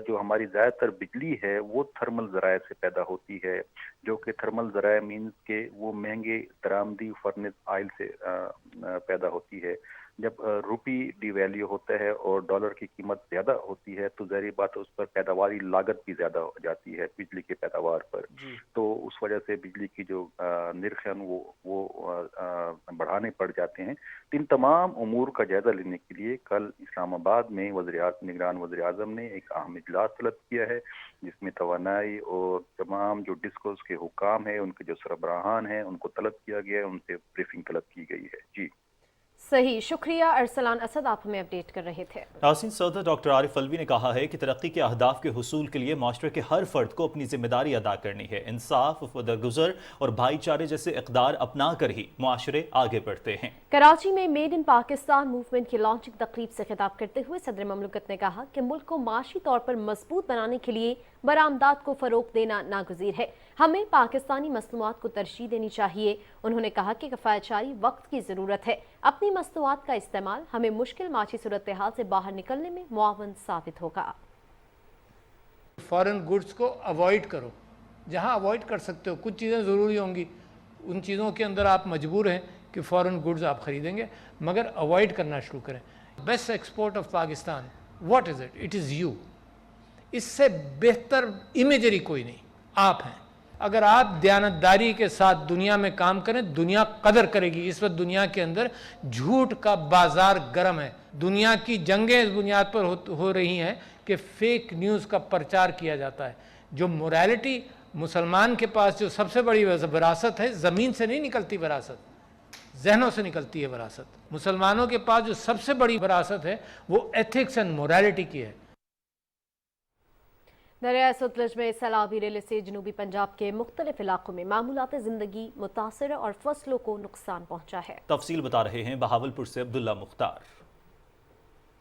जो हमारी ज़्यादातर बिजली है वो थर्मल ज़राए से पैदा होती है, जो कि थर्मल ज़राए मीन्स के वो महंगे दरामदी फर्नेस ऑयल से पैदा होती है। जब रुपी डिवैल्यू होता है और डॉलर की कीमत ज़्यादा होती है तो ज़ाहिर बात है उस पर पैदावारी लागत भी ज़्यादा हो जाती है बिजली के पैदावार पर। तो उस वजह से बिजली की जो निर्ख हैं वो बढ़ाने पड़ जाते हैं। इन तमाम उमूर का जायज़ा लेने के लिए कल इस्लामाबाद में निगरान वज़ीर आज़म ने एक अहम इजलास तलब किया है, जिसमें तवानाई और तमाम जो डिस्कोस के हुकाम है उनके जो सरबराहान हैं उनको तलब किया गया है, उनसे ब्रीफिंग तलब की गई है। जी सही, शुक्रिया अरसलान असद, आप हमें अपडेट कर रहे थे। नाज़रीन, सदर डॉक्टर आरिफ अलवी ने कहा है कि तरक्की के अहदाफ के हुसूल के लिए माशरे के हर फर्द को अपनी जिम्मेदारी अदा करनी है। इंसाफ, दरगुजर और भाईचारे जैसे इक़दार अपना कर ही माशरे आगे बढ़ते हैं। कराची में मेड इन पाकिस्तान मूवमेंट की लॉन्चिंग तकरीब से खिताब करते हुए सदर ममलकत ने कहा कि मुल्क को माशी तौर पर मजबूत बनाने के लिए बरामदात को फरोग देना नागुज़ीर है। हमें पाकिस्तानी मसनूआत को तरजीह देनी चाहिए। उन्होंने कहा कि किफायतशारी वक्त की ज़रूरत है। अपनी मसनूआत का इस्तेमाल हमें मुश्किल माशी सूरत हाल से बाहर निकलने में मुआवन साबित होगा। फॉरेन गुड्स को अवॉइड करो, जहां अवॉइड कर सकते हो। कुछ चीज़ें ज़रूरी होंगी, उन चीज़ों के अंदर आप मजबूर हैं कि फॉरेन गुड्स आप ख़रीदेंगे, मगर अवॉइड करना शुरू करें। Best export of Pakistan, what is it? It is you. इससे बेहतर इमेजरी कोई नहीं, आप हैं। अगर आप दयानतदारी के साथ दुनिया में काम करें, दुनिया कदर करेगी। इस वक्त दुनिया के अंदर झूठ का बाजार गर्म है। दुनिया की जंगें इस बुनियाद पर हो रही हैं कि फेक न्यूज़ का प्रचार किया जाता है। जो मोरालिटी मुसलमान के पास जो सबसे बड़ी विरासत है, ज़मीन से नहीं निकलती विरासत, जहनों से निकलती है विरासत। मुसलमानों के पास जो सबसे बड़ी विरासत है वो एथिक्स एंड मोरालिटी की है। दरिया सतलुज में सैलाबी रेले से जनूबी पंजाब के मुख्तलिफ इलाकों में मामूलात ज़िंदगी मुतासर और फसलों को नुकसान पहुंचा है। तफसील बता रहे हैं बहावलपुर से अब्दुल्ला मुख्तार।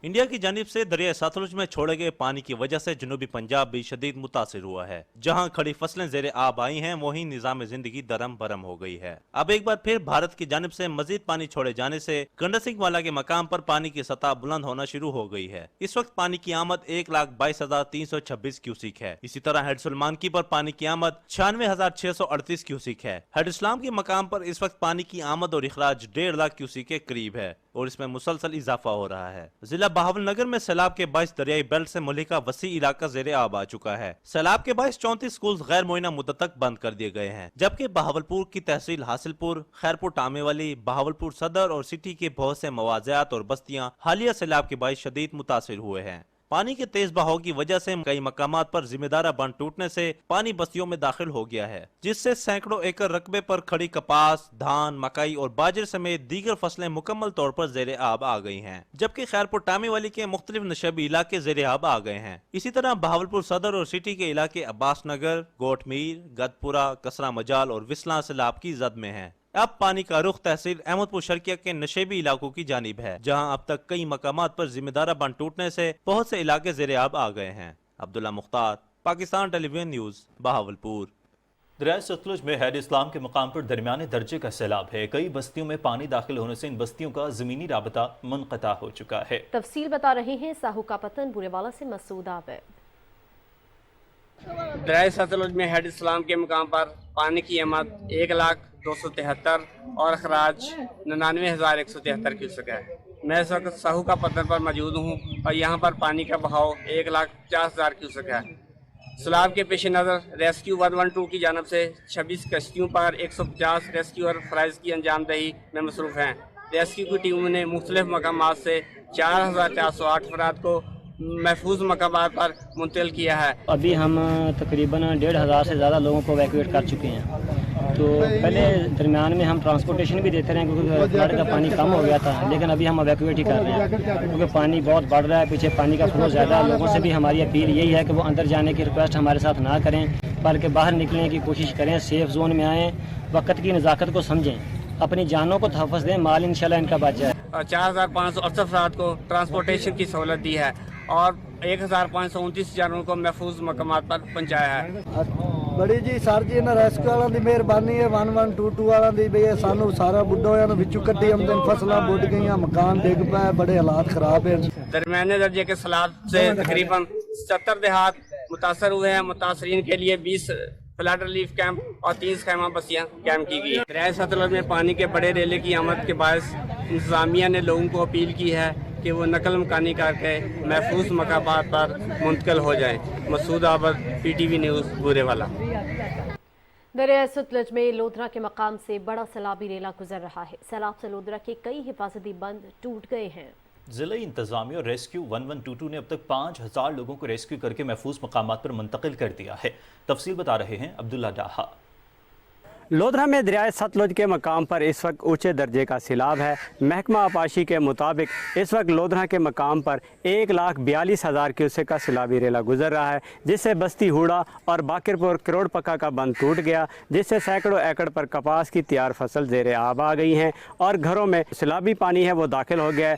इंडिया की जानिब से दरिया सतलुज में छोड़े गए पानी की वजह से जनूबी पंजाब भी शदीद मुतासिर हुआ है। जहां खड़ी फसलें ज़ेरे आब आई हैं, वहीं निज़ाम जिंदगी दरम बरम हो गई है। अब एक बार फिर भारत की जानिब से मजीद पानी छोड़े जाने से गंडसिंह वाला के मकाम पर पानी की सतह बुलंद होना शुरू हो गई है। इस वक्त पानी की आमद 1,22,326 क्यूसिक है। इसी तरह हेड सुलमानकी पर पानी की आमद 96,638 क्यूसिक है। हेड इस्लाम के मकाम पर इस वक्त पानी की आमद और इखराज 1.5 लाख क्यूसिक के करीब है और इसमें मुसलसल इजाफा हो रहा है। जिला बहावलनगर में सैलाब के बाइस दरियाई बेल्ट से मुल्का वसी इलाका ज़ेरे आब आ चुका है। सैलाब के बाइस 34 स्कूल गैर मुइना मुद्दत तक बंद कर दिए गए हैं, जबकि बहावलपुर की तहसील हासिलपुर, खैरपुर टामेवाली, बहावलपुर सदर और सिटी के बहुत से मवाज़ियात और बस्तियां हालिया सैलाब के बाइस शदीद मुतासिर हुए हैं। पानी के तेज बहाव की वजह से कई मकामात पर जिम्मेदारा बंद टूटने से पानी बस्तियों में दाखिल हो गया है, जिससे सैकड़ों एकड़ रकबे पर खड़ी कपास, धान, मकई और बाजरे समेत दीगर फसलें मुकम्मल तौर पर ज़ेरे आब आ गई हैं, जबकि खैरपुर टामेवाली के मुख्तलिफ नशबी इलाके ज़ेरे आब आ गए हैं। इसी तरह बहावलपुर सदर और सिटी के इलाके अब्बास नगर, गोटमीर, गदपुरा, कसरा मजाल और विसला सैलाब की जद में है। अब पानी का रुख तहसील अहमदपुर शर्किया के नशेबी इलाकों की जानिब है, जहां अब तक कई मकामात पर जिम्मेदारा बंद टूटने से बहुत से इलाके ज़ेरे आब आ गए हैं। Abdullah Mukhtar, Pakistan television news, Bahawalpur. दरिया सतलुज में हेड इस्लाम के मकाम पर दरमियाने दर्जे का सैलाब है। कई बस्तियों में पानी दाखिल होने से इन बस्तियों का जमीनी राबता मुनक़ता हो चुका है। तफसील बता रहे हैं साहू का पतन बुरेवाला से मसूद आबिद। दरिया सतलुज में हेड इस्लाम के मकाम पर पानी की आमद 1,02,73 और अखराज 99,173 क्यूसेक है। मैं इस वक्त साहू का पत्थर पर मौजूद हूँ और यहाँ पर पानी का बहाव 1,50,000 क्यूसेक है। सैलाब के पेश नज़र रेस्क्यू 112 की जानब से 26 कश्तियों पर 150 रेस्क्यू और फ़राइज़ की अंजामदही में मसरूफ़ हैं। रेस्क्यू की टीमों ने मुख्तलिफ मकामात से 4,408 अफराद को महफूज मकामात पर मुंतकिल किया है। अभी हम तकरीबन 1,500 से ज़्यादा लोगों को एवैक्यूएट कर चुके हैं। तो पहले दरमियान में हम ट्रांसपोर्टेशन भी देते रहे क्योंकि फ्लड का पानी कम हो गया था, लेकिन अभी हम एवैक्यूएट ही कर रहे हैं क्योंकि पानी बहुत बढ़ रहा है, पीछे पानी का फ्लो ज़्यादा है। लोगों से भी हमारी अपील यही है कि वो अंदर जाने की रिक्वेस्ट हमारे साथ ना करें, बल्कि बाहर निकलने की कोशिश करें, सेफ जोन में आएँ, वक्त की नज़ाकत को समझें, अपनी जानों को तहफ़्फ़ुज़ दें, माल इंशाल्लाह इनका बच जाए। 4,568 अफराद को ट्रांसपोर्टेशन की सहूलत दी है और 1,529 जानवरों को महफूज मकामात पर पहुँचाया है। बड़ी जी सर जी इन्हां रेस्क्यू वालों की मेहरबानी है, 1122 वालों की भी सानू सारा बुढ़ा होया विचों कट्टी आमदन, फसलां बुढ़ गई, मकान डिग पाए, बड़े हालात खराब है। दरमियाने दर्जे के सैलाब से तकरीबन 70 देहात मुतासर हुए हैं। मुतासरीन के लिए 20 फ्लड रिलीफ कैंप और 30 खैमा बस्तियाँ कैम की गई। दरिया सतलुज में पानी के बड़े रेले की आमद के बायस इंतजामिया ने लोगों को अपील की है कि वो नकल मकानी करके महफूज मकामात पर मुंतकिल हो जाएं। Masood Abid, PTV news, Burewala. दरिया सतलुज में लोधरा के मकाम से बड़ा सैलाबी रेला गुजर रहा है। सैलाब से लोधरा के कई हिफाजती बंद टूट गए हैं। जिला इंतजामिया और रेस्क्यू 1122 ने अब तक 5,000 लोगों को रेस्क्यू करके महफूज मकामात पर मुंतकिल कर दिया है। तफसील बता रहे हैं अब्दुल्ला डाहा। लोधरा में दरिया सतलुज के मकाम पर इस वक्त ऊंचे दर्जे का सैलाब है। महकमा आपाशी के मुताबिक इस वक्त लोधरा के मकाम पर 1,42,000 क्यूसेक का सैलाबी रेला गुजर रहा है, जिससे बस्ती हुड़ा और बाकिरपुर करोड़ पक्का का बंद टूट गया, जिससे सैकड़ों एकड़ पर कपास की तैयार फसल ज़ेरे आब आ गई हैं और घरों में सैलाबी पानी है वो दाखिल हो गया है।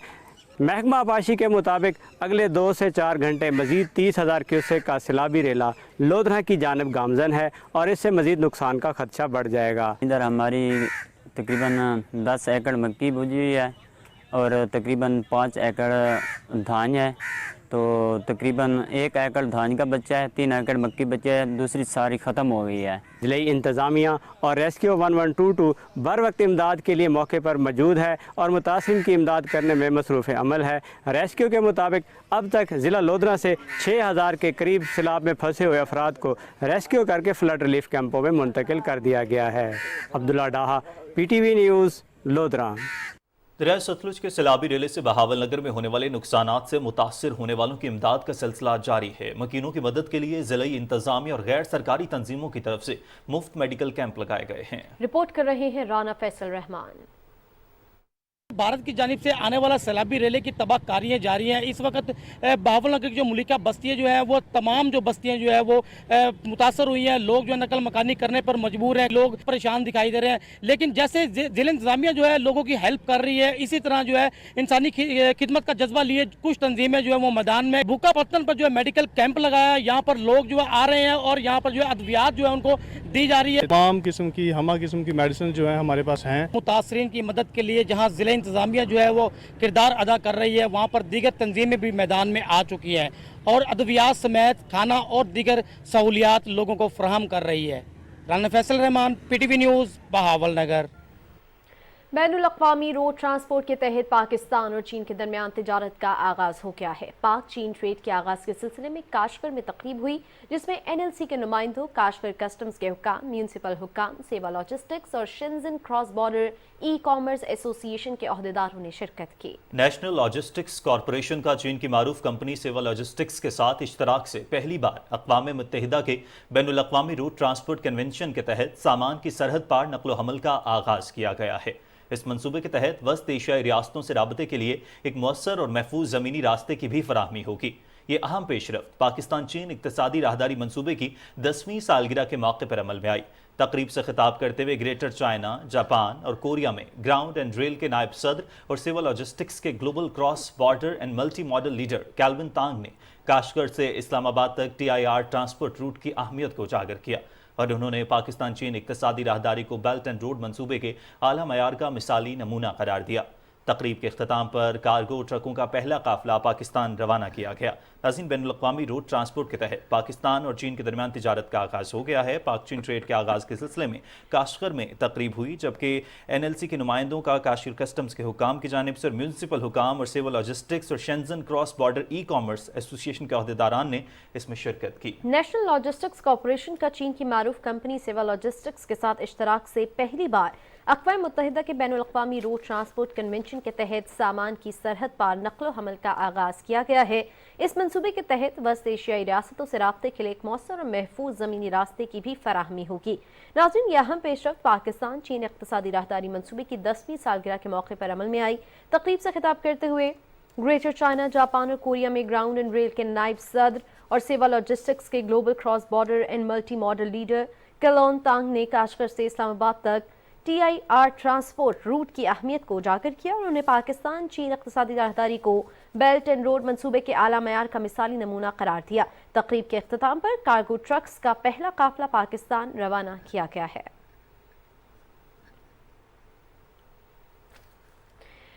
महकमा आबाशी के मुताबिक अगले 2 से 4 घंटे मज़ीद 30,000 क्यूसेक का सैलाबी रेला लोधरा की जानिब गामजन है और इससे मज़ीद नुकसान का खदशा बढ़ जाएगा। इधर हमारी तकरीबन 10 एकड़ मक्की बुझी हुई है और तकरीबन 5 एकड़ धान है, तो तकरीबन 1 एकड़ धान का बच्चा है, 3 एकड़ मक्की बच्चा है, दूसरी सारी ख़त्म हो गई है। ज़िले इंतज़ामिया और रेस्क्यू 1122 बर वक्त इमदाद के लिए मौके पर मौजूद है और मुतासिरीन की इमदाद करने में मसरूफ़ अमल है। रेस्क्यू के मुताबिक अब तक ज़िला लोधरा से 6,000 के करीब सैलाब में फंसे हुए अफराद को रेस्क्यू करके फ्लड रिलीफ कैंपों में मुंतकिल कर दिया गया है। अब्दुल्ला डाहा, PTV न्यूज़, लोधरा। दरिया सतलुज के सैलाबी रेले से बहावल नगर में होने वाले नुकसानात से मुतासिर होने वालों की इमदाद का सिलसिला जारी है। मकीनों की मदद के लिए ज़िले इंतजामिया और गैर सरकारी तंजीमों की तरफ से मुफ्त मेडिकल कैंप लगाए गए हैं। रिपोर्ट कर रहे हैं राना फैसल रहमान। भारत की जानिब से आने वाला सैलाबी रेले की तबाहकारियाँ जारी हैं। इस वक्त बहावल नगर की जो मुलिका बस्तियाँ जो है वो तमाम जो बस्तियाँ जो है वो मुतासर हुई हैं। लोग जो है नकल मकानी करने पर मजबूर हैं, लोग परेशान दिखाई दे रहे हैं। लेकिन जैसे जिला इंतजामिया जो है लोगों की हेल्प कर रही है, इसी तरह जो है इंसानी खिदमत का जज्बा लिए कुछ तंजीमें जो है वो मैदान में भूखा पत्तन पर जो है मेडिकल कैंप लगाया है। यहाँ पर लोग जो है आ रहे हैं और यहाँ पर जो है अद्वियात जो है उनको दी जा रही है। तमाम किस्म की हमा किस्म की मेडिसिन जो है हमारे पास हैं। मुतासरीन की मदद के लिए जहाँ जिला इंतजामिया जो है वो किरदार अदा कर रही है, वहाँ पर दीगर तंजीमें भी मैदान में आ चुकी है और अद्वियात समेत खाना और दीगर सहूलियात लोगों को फराहम कर रही है। राना फैसल रहमान, PTV न्यूज़, बहावल नगर। बैनुल अक़वामी रोड ट्रांसपोर्ट के तहत पाकिस्तान और चीन के दरमियान तिजारत का आगाज हो गया है। पाक चीन ट्रेड के आगाज के सिलसिले में काशगर में तकरीब हुई, जिसमें NLC के नुमाइंदों, काशगर कस्टम्स के हुक्काम, म्यूनसिपल हुक्काम, सेवा लॉजिस्टिक्स और Shenzhen cross border e-commerce association के अहदेदारों ने शिरकत की। नेशनल लॉजिस्टिक्स कॉरपोरेशन का चीन की मारूफ कंपनी सेवा लॉजिस्टिक्स के साथ इश्तराक से पहली बार अक़वाम मुत्तहिदा के बैनुल अक़वामी रोड ट्रांसपोर्ट कन्वेंशन के तहत सामान की सरहद पार नक़्ल हमल का आगाज किया गया है। इस मंसूबे के तहत वस्त एशियाई रियासतों से राबते के लिए एक मौसर और महफूज ज़मीनी रास्ते की भी फराहमी होगी। ये अहम पेशरफ्त पाकिस्तान चीन इक्तसादी राहदारी मंसूबे की 10वीं सालगिरह के मौके पर अमल में आई। तकरीब से खिताब करते हुए ग्रेटर चाइना, जापान और कोरिया में ग्राउंड एंड रेल के नायब सदर और सिविल लॉजिस्टिक्स के global cross border and multi modal leader Calvin Tang ने काशगढ़ से इस्लामाबाद तक TIR ट्रांसपोर्ट रूट की अहमियत को उजागर किया और उन्होंने पाकिस्तान चीन इक्तसादी राहदारी को बेल्ट एंड रोड मंसूबे के आला मयार का मिसाली नमूना करार दिया। तकरीब के अख्ताम पर कार्गो ट्रकों का पहला काफिला पाकिस्तान रवाना किया गया। नाज़रीन, बैनुल अक़वामी रोड ट्रांसपोर्ट के तहत पाकिस्तान और चीन के दरमियान तिजारत का आगाज़ हो गया है। पाक चीन ट्रेड के आगाज़ के सिलसिले में काशगर में तकरीब हुई, जबकि NLC के नुमाइंदों का काशिर कस्टम्स के हुकाम की जानिब से म्यूनसिपल हुकाम और सिविल लॉजिस्टिक्स और Shenzhen cross border e-commerce association के अहदेदारान ने इसमें शिरकत की। नेशनल लॉजिस्टिक्स कॉरपोरेशन का चीन की मारूफ कंपनी सेवा लॉजिस्टिक्स के साथ इश्तराक से पहली बार अक़वाम मुत्तहिदा के बैनुल अक़वामी रोड ट्रांसपोर्ट कन्वेंशन के तहत सामान की सरहद पार नक़्ल हमल का आगाज़ किया गया है। इस मंसूबे के तहत वस्त एशियाई रियासतों से राब्ते के लिए एक मौसर और महफूज ज़मीनी रास्ते की भी फराहमी होगी। नाज़रीन, यह अहम पेशरफ्त पाकिस्तान चीन इक़्तिसादी राहदारी मंसूबे की 10वीं सालगिरह के मौके पर अमल में आई। तकरीब से खिताब करते हुए ग्रेटर चाइना, जापान और कोरिया में ग्राउंड एंड रेल के नायब सदर और सेवा लॉजिस्टिक्स के global cross border and multi modal leader Calvin Tang ने काशगर से इस्लामाबाद तक TIR ट्रांसपोर्ट रूट की अहमियत को उजागर किया और उन्हें पाकिस्तान चीन इक़्तिसादी राहदारी को बेल्ट एंड रोड मंसूबे के आला मयार का मिसाली नमूना करार दिया। तकरीब के अख्ताम पर कार्गो ट्रक्स का पहला काफिला पाकिस्तान रवाना किया गया है।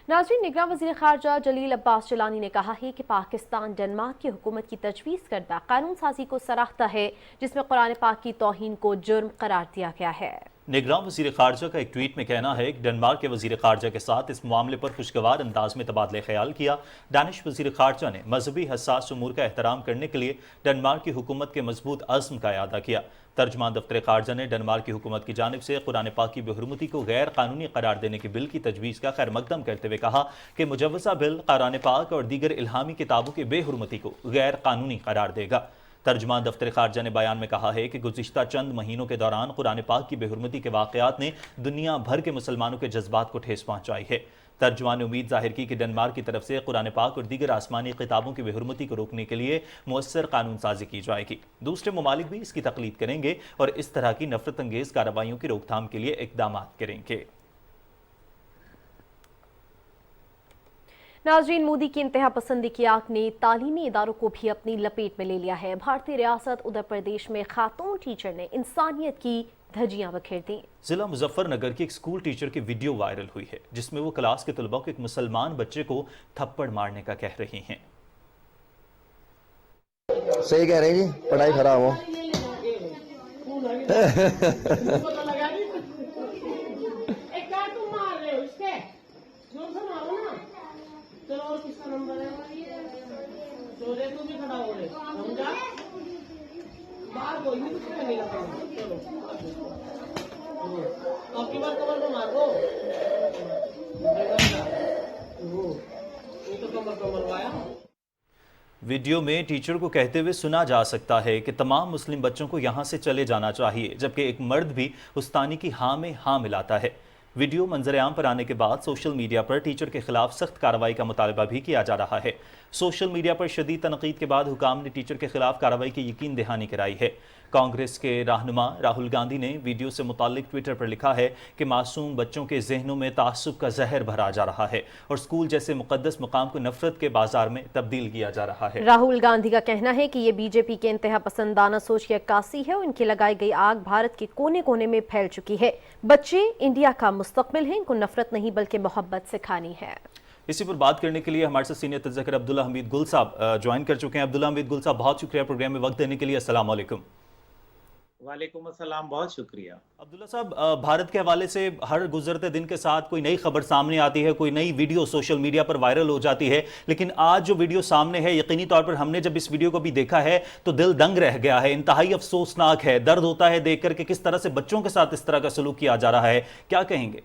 नाज़रीन, निगरान वज़ीर ख़ारजा जलील अब्बास जिलानी ने कहा है कि पाकिस्तान डेनमार्क की हुकूमत की तजवीज़ करदा कानून साजी को सराहता है, जिसमें कुरान पाक की तौहीन को जुर्म करार दिया गया है। निगरान वज़ीर ख़ारजा का एक ट्वीट में कहना है कि डेनमार्क के वज़ीर ख़ारजा के साथ इस मामले पर खुशगवार अंदाज में तबादला ख्याल किया। दानिश वज़ीर ख़ारजा ने मजहबी हसास उमूर का एहतराम करने के लिए डेनमार्क की हुकूमत के मजबूत अज़्म का इआदा किया। तर्जमान दफ्तर ख़ारजा ने डेनमार्क की हुकूमत की जानिब से कुरान पाक की बेहुरमती को गैर कानूनी करार देने के बिल की तजवीज़ का खैर मकदम करते हुए कहा कि मुजव्वज़ा बिल कुरान पाक और दीगर इल्हामी किताबों की बेहुरमती को गैर कानूनी करार देगा। तर्जमान दफ्तर ख़ारजा ने बयान में कहा है कि गुज़िश्ता चंद महीनों के दौरान कुरान पाक की बेहुरमती के वाक़यात ने दुनिया भर के मुसलमानों के जज्बात को ठेस पहुँचाई है। तर्जमान ने उम्मीद जाहिर की कि डेनमार्क की तरफ से कुरान पाक और दीगर आसमानी किताबों की बेहुरमती को रोकने के लिए मुअस्सर कानून साजी की जाएगी। दूसरे ममालिक भी इसकी तकलीद करेंगे और इस तरह की नफरत अंगेज कार्रवाइयों की रोकथाम के लिए इक़दाम करेंगे। नाज़रीन, मोदी की इंतहा पसंदी की आग ने तालीमी इदारों को भी अपनी लपेट में ले लिया है। भारतीय रियासत उत्तर प्रदेश में खातून टीचर ने इंसानियत की धज्जियां बखेर दी। जिला मुजफ्फरनगर की एक स्कूल टीचर की वीडियो वायरल हुई है, जिसमें वो क्लास के तलबा को एक मुसलमान बच्चे को थप्पड़ मारने का कह रही हैं। सही कह रहे हैं जी, पढ़ाई खराब हो। वीडियो में टीचर को कहते हुए सुना जा सकता है कि तमाम मुस्लिम बच्चों को यहां से चले जाना चाहिए, जबकि एक मर्द भी उस्तानी की हाँ में हाँ मिलाता है। वीडियो मंजर-ए-आम पर आने के बाद सोशल मीडिया पर टीचर के खिलाफ सख्त कार्रवाई का मुतालबा भी किया जा रहा है। सोशल मीडिया पर शदीद तनकीद के बाद हुकाम ने टीचर के खिलाफ कार्रवाई की यकीन दहानी कराई है। कांग्रेस के रहनुमा राहुल गांधी ने वीडियो से मुतालिक ट्विटर पर लिखा है कि मासूम बच्चों के जहनों में तासुब का जहर भरा जा रहा है और स्कूल जैसे मुकद्दस मुकाम को नफरत के बाजार में तब्दील किया जा रहा है। राहुल गांधी का कहना है कि ये बीजेपी के इंतहा पसंदाना सोच की अक्कासी है और इनकी लगाई गई आग भारत के कोने कोने में फैल चुकी है। बच्चे इंडिया का मुस्तकबिल हैं, इनको नफरत नहीं बल्कि मोहब्बत सिखानी है। इसी पर बात करने के लिए हमारे साथ सीनियर तज्ज़किर अब्दुल्ला हमीद गुल साहब ज्वाइन कर चुके हैं। अब्दुल्ला हमीद गुल साहब, बहुत शुक्रिया प्रोग्राम में वक्त देने के लिए। अस्सलाम वालेकुम। वालेकुम अस्सलाम, बहुत शुक्रिया। अब्दुल्ला साहब, भारत के हवाले से हर गुजरते दिन के साथ कोई नई खबर सामने आती है, कोई नई वीडियो सोशल मीडिया पर वायरल हो जाती है, लेकिन आज जो वीडियो सामने है, यकीनी तौर पर हमने जब इस वीडियो को भी देखा है तो दिल दंग रह गया है। इंतहाई अफसोसनाक है, दर्द होता है देख कर के किस तरह से बच्चों के साथ इस तरह का सलूक किया जा रहा है। क्या कहेंगे?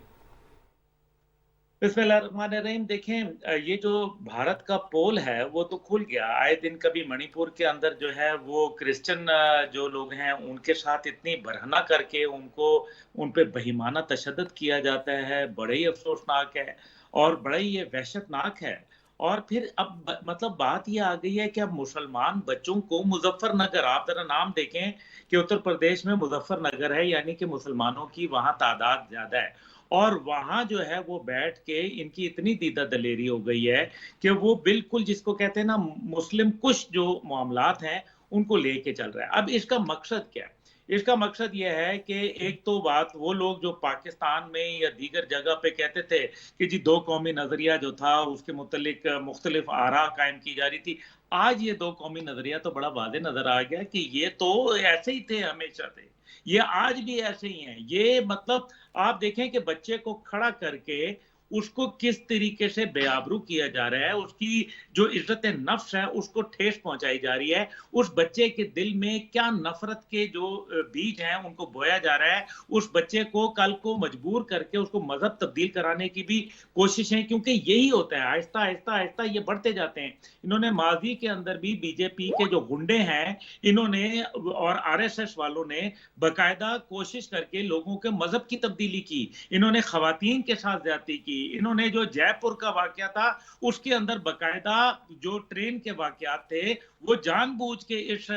बिस्मिल्लाहिर्रहमानिर्रहीम। देखें, ये जो भारत का पोल है वो तो खुल गया। आए दिन कभी मणिपुर के अंदर जो है वो क्रिश्चियन जो लोग हैं उनके साथ इतनी बरहना करके उन पे बहिमाना तशद्दुद किया जाता है। बड़े ही अफसोसनाक है और बड़ा ही ये वहशतनाक है। और फिर अब मतलब बात ये आ गई है कि अब मुसलमान बच्चों को मुजफ्फरनगर, आप जरा नाम देखें कि उत्तर प्रदेश में मुजफ्फरनगर है, यानी कि मुसलमानों की वहाँ तादाद ज्यादा है, और वहाँ जो है वो बैठ के इनकी इतनी दीदा दलेरी हो गई है कि वो बिल्कुल जिसको कहते हैं ना मुस्लिम कुछ जो मामलात हैं उनको लेके चल रहा है। अब इसका मकसद क्या है? इसका मकसद यह है कि एक तो बात वो लोग जो पाकिस्तान में या दीगर जगह पे कहते थे कि जी दो कौमी नजरिया जो था उसके मुतल्लिक मुख्तलिफ आरा कायम की जा रही थी, आज ये दो कौमी नजरिया तो बड़ा वाज़ेह नजर आ गया कि ये तो ऐसे ही थे, हमेशा थे, ये आज भी ऐसे ही हैं। ये मतलब आप देखें कि बच्चे को खड़ा करके उसको किस तरीके से बेआबरू किया जा रहा है, उसकी जो इज्जत नफ्स है उसको ठेस पहुंचाई जा रही है। उस बच्चे के दिल में क्या नफरत के जो बीज हैं उनको बोया जा रहा है। उस बच्चे को कल को मजबूर करके उसको मजहब तब्दील कराने की भी कोशिशें, क्योंकि यही होता है, आहिस्ता आहिस्ता आहिस्ता ये बढ़ते जाते हैं। इन्होंने माजी के अंदर भी बीजेपी के जो गुंडे हैं इन्होंने और आरएसएस वालों ने बाकायदा कोशिश करके लोगों के मजहब की तब्दीली की। इन्होंने खवातीन के साथ ज्यादती की। इन्होंने जो जयपुर का वाकया था उसके अंदर बाकायदा जो ट्रेन के वाकयात थे वो जानबूझ के इस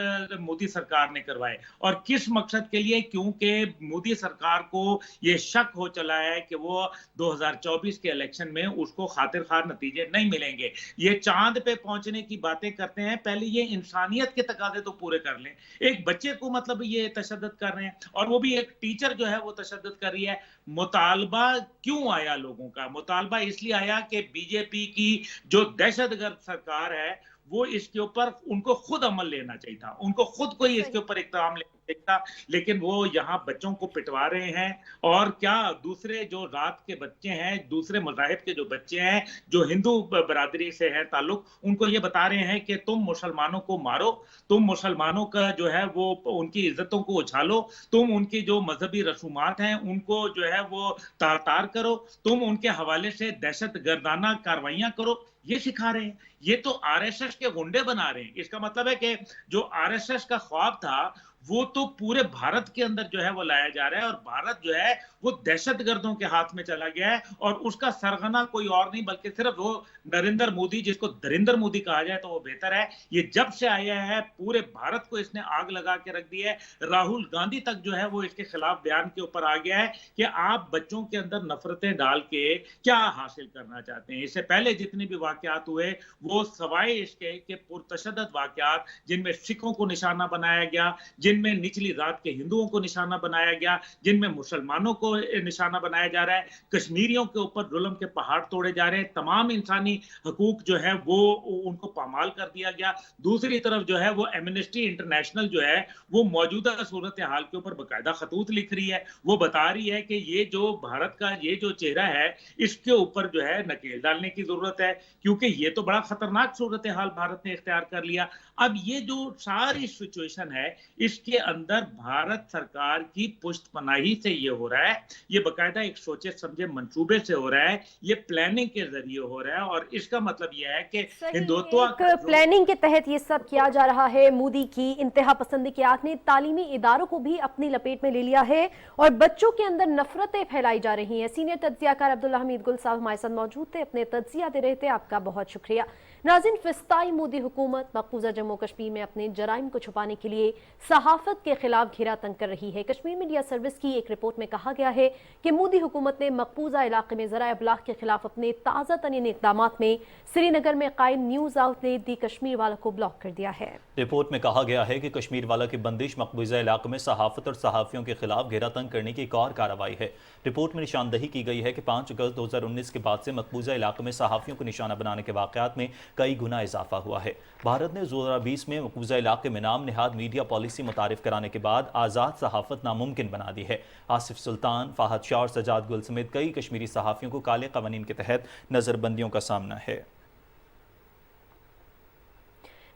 मोदी सरकार ने करवाए। और किस मकसद के लिए? क्योंकि मोदी सरकार को ये शक हो चला है कि वो 2024 के इलेक्शन में उसको खातिर खार नतीजे नहीं मिलेंगे। ये चांद पे पहुंचने की बातें करते हैं, पहले ये इंसानियत के तकाजे तो पूरे कर लें। एक बच्चे को मतलब ये तशद्दुद कर रहे हैं, और वो भी एक टीचर जो है वो तशद्दुद कर रही है। मुतालबा क्यों आया लोगों का? मुतालबा इसलिए आया कि बीजेपी की जो दहशतगर्द सरकार है वो इसके ऊपर उनको खुद अमल लेना चाहिए था, उनको खुद कोई इसके ऊपर इक़दाम लेना चाहिए था, लेकिन वो यहाँ बच्चों को पिटवा रहे हैं। और क्या दूसरे जो रात के बच्चे हैं, दूसरे मज़ाहिब के जो बच्चे हैं जो हिंदू बरादरी से है ताल्लुक, उनको ये बता रहे हैं कि तुम मुसलमानों को मारो, तुम मुसलमानों का जो है वो उनकी इज्जतों को उछालो, तुम उनकी जो मजहबी रसूमात हैं उनको जो है वो तार करो, तुम उनके हवाले से दहशत गर्दाना कार्रवाइयां करो। ये सिखा रहे हैं। ये तो आरएसएस के गुंडे बना रहे हैं। इसका मतलब है कि जो आरएसएस का ख्वाब था वो तो पूरे भारत के अंदर जो है वो लाया जा रहा है, और भारत जो है वो दहशतगर्दों के हाथ में चला गया है, और उसका सरगना कोई और नहीं बल्कि सिर्फ वो नरेंद्र मोदी, जिसको दरिंदर मोदी कहा जाए तो वो बेहतर है। ये जब से आया है पूरे भारत को इसने आग लगा के रख दी है। राहुल गांधी तक जो है वो इसके खिलाफ बयान के ऊपर आ गया है कि आप बच्चों के अंदर नफरतें डाल के क्या हासिल करना चाहते हैं। इससे पहले जितने भी वाकयात हुए वो सवाए इसके के पुरतशद्दद वाकयात, जिनमें सिखों को निशाना बनाया गया, जिनमें निचली जात के हिंदुओं को निशाना बनाया गया, जिनमें मुसलमानों को निशाना बनाया जा रहा है, कश्मीरियों के ऊपर जुल्म के पहाड़ तोड़े जा रहे हैं, तमाम इंसानी हकूक जो है वो उनको पामाल कर दिया गया। दूसरी तरफ जो है वो एमनेस्टी इंटरनेशनल जो है वो मौजूदा सूरत हाल के ऊपर बाकायदा खतूत लिख रही है। वो बता रही है कि ये जो भारत का ये जो चेहरा है इसके ऊपर जो है नकेल डालने की जरूरत है, क्योंकि ये तो बड़ा खतरनाक सूरत हाल भारत ने इख्तियार कर लिया। अब ये जो सारी सिचुएशन है इसके अंदर भारत सरकार की पुष्टपनाही से ये हो रहा है, ये बाकायदा एक सोचे समझे मंसूबे से हो रहा है, ये प्लानिंग के जरिए हो रहा है, और इसका मतलब यह है कि हिंदुत्व प्लानिंग के तहत ये सब किया जा रहा है। मोदी की इंतहा पसंदी की आग ने तालीमी इदारों को भी अपनी लपेट में ले लिया है और बच्चों के अंदर नफरतें फैलाई जा रही हैं। सीनियर तज्जियाकार अब्दुल्ला हमीद गुल साहब हमारे साथ मौजूद थे, अपने तज्जिया दे रहे थे, आपका बहुत शुक्रिया। नाज़रीन, फिस्ताई मोदी हुकूमत मकबूजा जम्मू कश्मीर में अपने जराइम को छुपाने के लिए सहाफत के खिलाफ घेरा तंग कर रही है। कश्मीर मीडिया सर्विस की एक रिपोर्ट में कहा गया है कि मोदी हुकूमत ने मकबूजा इलाके में ज़राए अबलाग के खिलाफ अपने ताज़ा तरीन इक़दामात में श्रीनगर में कायम न्यूज़ आउटलेट दी कश्मीर वाला को ब्लॉक कर दिया है। रिपोर्ट में कहा गया है कि कश्मीर वाला की बंदिश मकबूजा इलाके में सहाफत और सहाफ़ियों के खिलाफ घेरा तंग करने की एक और कार्रवाई है। रिपोर्ट में निशानदही की गई है कि 5 अगस्त 2019 के बाद से मकबूजा इलाके में सहाफ़ियों को निशाना बनाने के वाक़यात में कई गुना इजाफा हुआ है। भारत ने 2020 में मकबूजा इलाके में नाम निहाद मीडिया पॉलिसी मुतारिफ कराने के बाद आज़ाद सहाफ़त नामुमकिन बना दी है। आसिफ सुल्तान, फाहद शाह और सजाद गुल समेत कई कश्मीरी सहाफ़ियों को काले क़वानीन के तहत नज़रबंदियों का सामना है।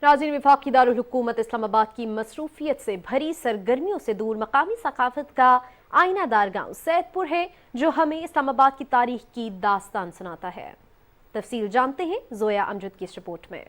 नाज़रीन, वफाकी दारुल हुकूमत इस्लामाबाद की मसरूफियत से भरी सरगर्मियों से दूर मकामी सकाफत का आईनादार गांव सैदपुर है, जो हमें इस्लामाबाद की तारीख की दास्तान सुनाता है। तफसील जानते हैं जोया अमजद की इस रिपोर्ट में।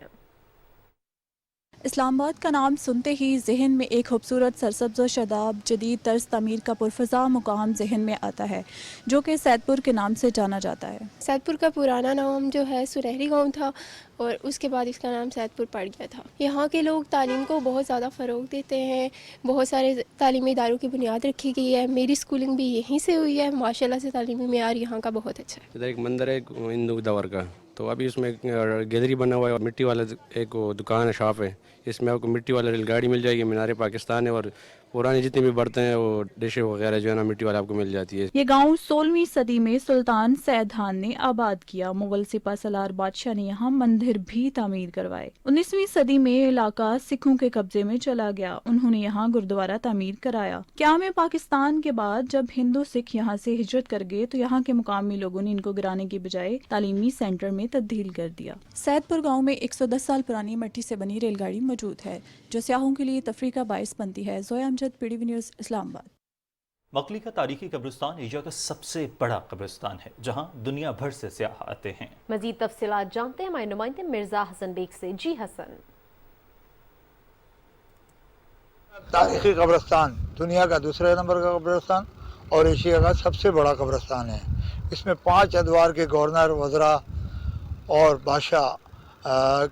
इस्लामाबाद का नाम सुनते ही जहन में एक खूबसूरत सरसब्ज़ व शदाब जदीद तर्ज तमीर का पुरफ़ज़ा मुकाम जहन में आता है, जो कि सैदपुर के नाम से जाना जाता है। सैदपुर का पुराना नाम जो है सुनहरी गांव था और उसके बाद इसका नाम सैदपुर पड़ गया था। यहाँ के लोग तालीम को बहुत ज़्यादा फ़रोग़ देते हैं, बहुत सारे तालीमी इदारों की बुनियाद रखी गई है। मेरी स्कूलिंग भी यहीं से हुई है। माशाल्लाह से तालीमी मेयार यहाँ का बहुत अच्छा है। इधर एक मंदिर है हिंदू दौर का, तो अभी उसमें गैलरी बना हुआ है और मिट्टी वाला एक दुकान है, शॉप है, इसमें आपको मिट्टी वाला रेलगाड़ी मिल जाएगी। मीनार पाकिस्तान है और पुराने जितने भी बर्तन हैं वो डिशे वगैरह जो है ना मिट्टी वाला आपको मिल जाती है। ये गांव 16वीं सदी में सुल्तान सैदान ने आबाद किया। मुगल सिपा सलार बादशाह ने यहाँ मंदिर भी तामीर करवाए। 19वीं सदी में इलाका सिखों के कब्जे में चला गया। उन्होंने यहाँ गुरुद्वारा तामीर कराया। क़याम पाकिस्तान के बाद जब हिंदू सिख यहाँ से हिजरत कर गए तो यहाँ के मुकामी लोगों ने इनको गिराने की बजाय तालीमी सेंटर में तब्दील कर दिया। सैदपुर गाँव में 110 साल पुरानी मिट्टी से बनी रेलगाड़ी मौजूद है, जो सियाहों के लिए तफरीह का बाइस बनती है। Zoya Amjad, PDV news, Islamabad. मकली का तारीखी कब्रिस्तान एशिया का सबसे बड़ा कब्रिस्तान है, जहां दुनिया भर से सियाह आते हैं। मजीद तफसीलात जानते हैं हमारे नुमाइंदे मिर्जा हसन बेग से। जी हसन। तारीखी कब्रिस्तान दुनिया का दूसरे नंबर का कब्रिस्तान और एशिया का सबसे बड़ा कब्रिस्तान है। इसमें 5 अदवार के गवर्नर, वज़रा और बादशाह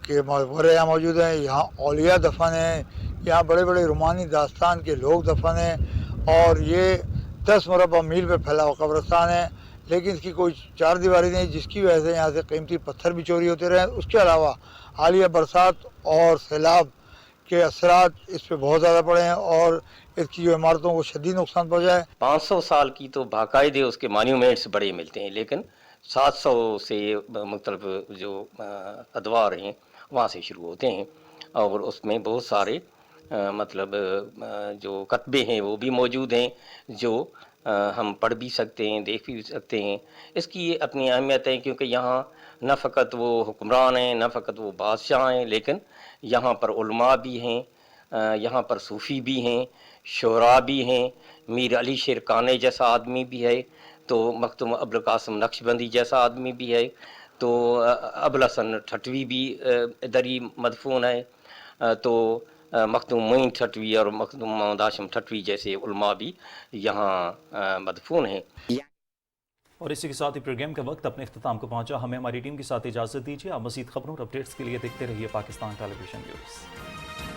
के मकबरे यहाँ मौजूद हैं। यहाँ औलिया दफन हैं, यहाँ बड़े बड़े रुमानी दास्तान के लोग दफन हैं और ये 10 मुरबा मील पे फैला हुआ कब्रिस्तान है। लेकिन इसकी कोई चार दीवारी नहीं, जिसकी वजह से यहाँ से कीमती पत्थर भी चोरी होते रहे। उसके अलावा हालिया बरसात और सैलाब के असरात इस पर बहुत ज़्यादा पड़े हैं और इसकी जो इमारतों को शदीद नुकसान पहुँचा है। 500 साल की तो बाकायदे उसके मॉन्यूमेंट्स बड़े मिलते हैं, लेकिन 700 से मुख्तलिफ जो अदवार हैं वहाँ से शुरू होते हैं और उसमें बहुत सारे जो कतबे हैं वो भी मौजूद हैं, जो हम पढ़ भी सकते हैं, देख भी सकते हैं। इसकी ये अपनी अहमियत है क्योंकि यहाँ न फ़कत वो हुक्मरान हैं, न फ़कत वो बादशाह हैं, लेकिन यहाँ पर उलमा भी हैं, यहाँ पर सूफ़ी भी हैं, शोरा भी हैं, मीर अली शेरकानी जैसा आदमी भी है, तो मखदूम अबुल कासिम नक्शबंदी जैसा आदमी भी है, तो अबुल हसन ठटवी भी इधर ही मदफून है, तो मखदूम मोइन ठटवी और मखदूम मोहम्मद हाशिम ठटवी जैसे उलमा भी यहाँ मदफून हैं। और इसी के साथ ही प्रोग्राम का वक्त अपने इख्तिताम को पहुंचा। हमें हमारी टीम के साथ इजाज़त दीजिए। आप मज़ीद खबरों और अपडेट्स के लिए देखते रहिए पाकिस्तान टेलीविजन न्यूज़।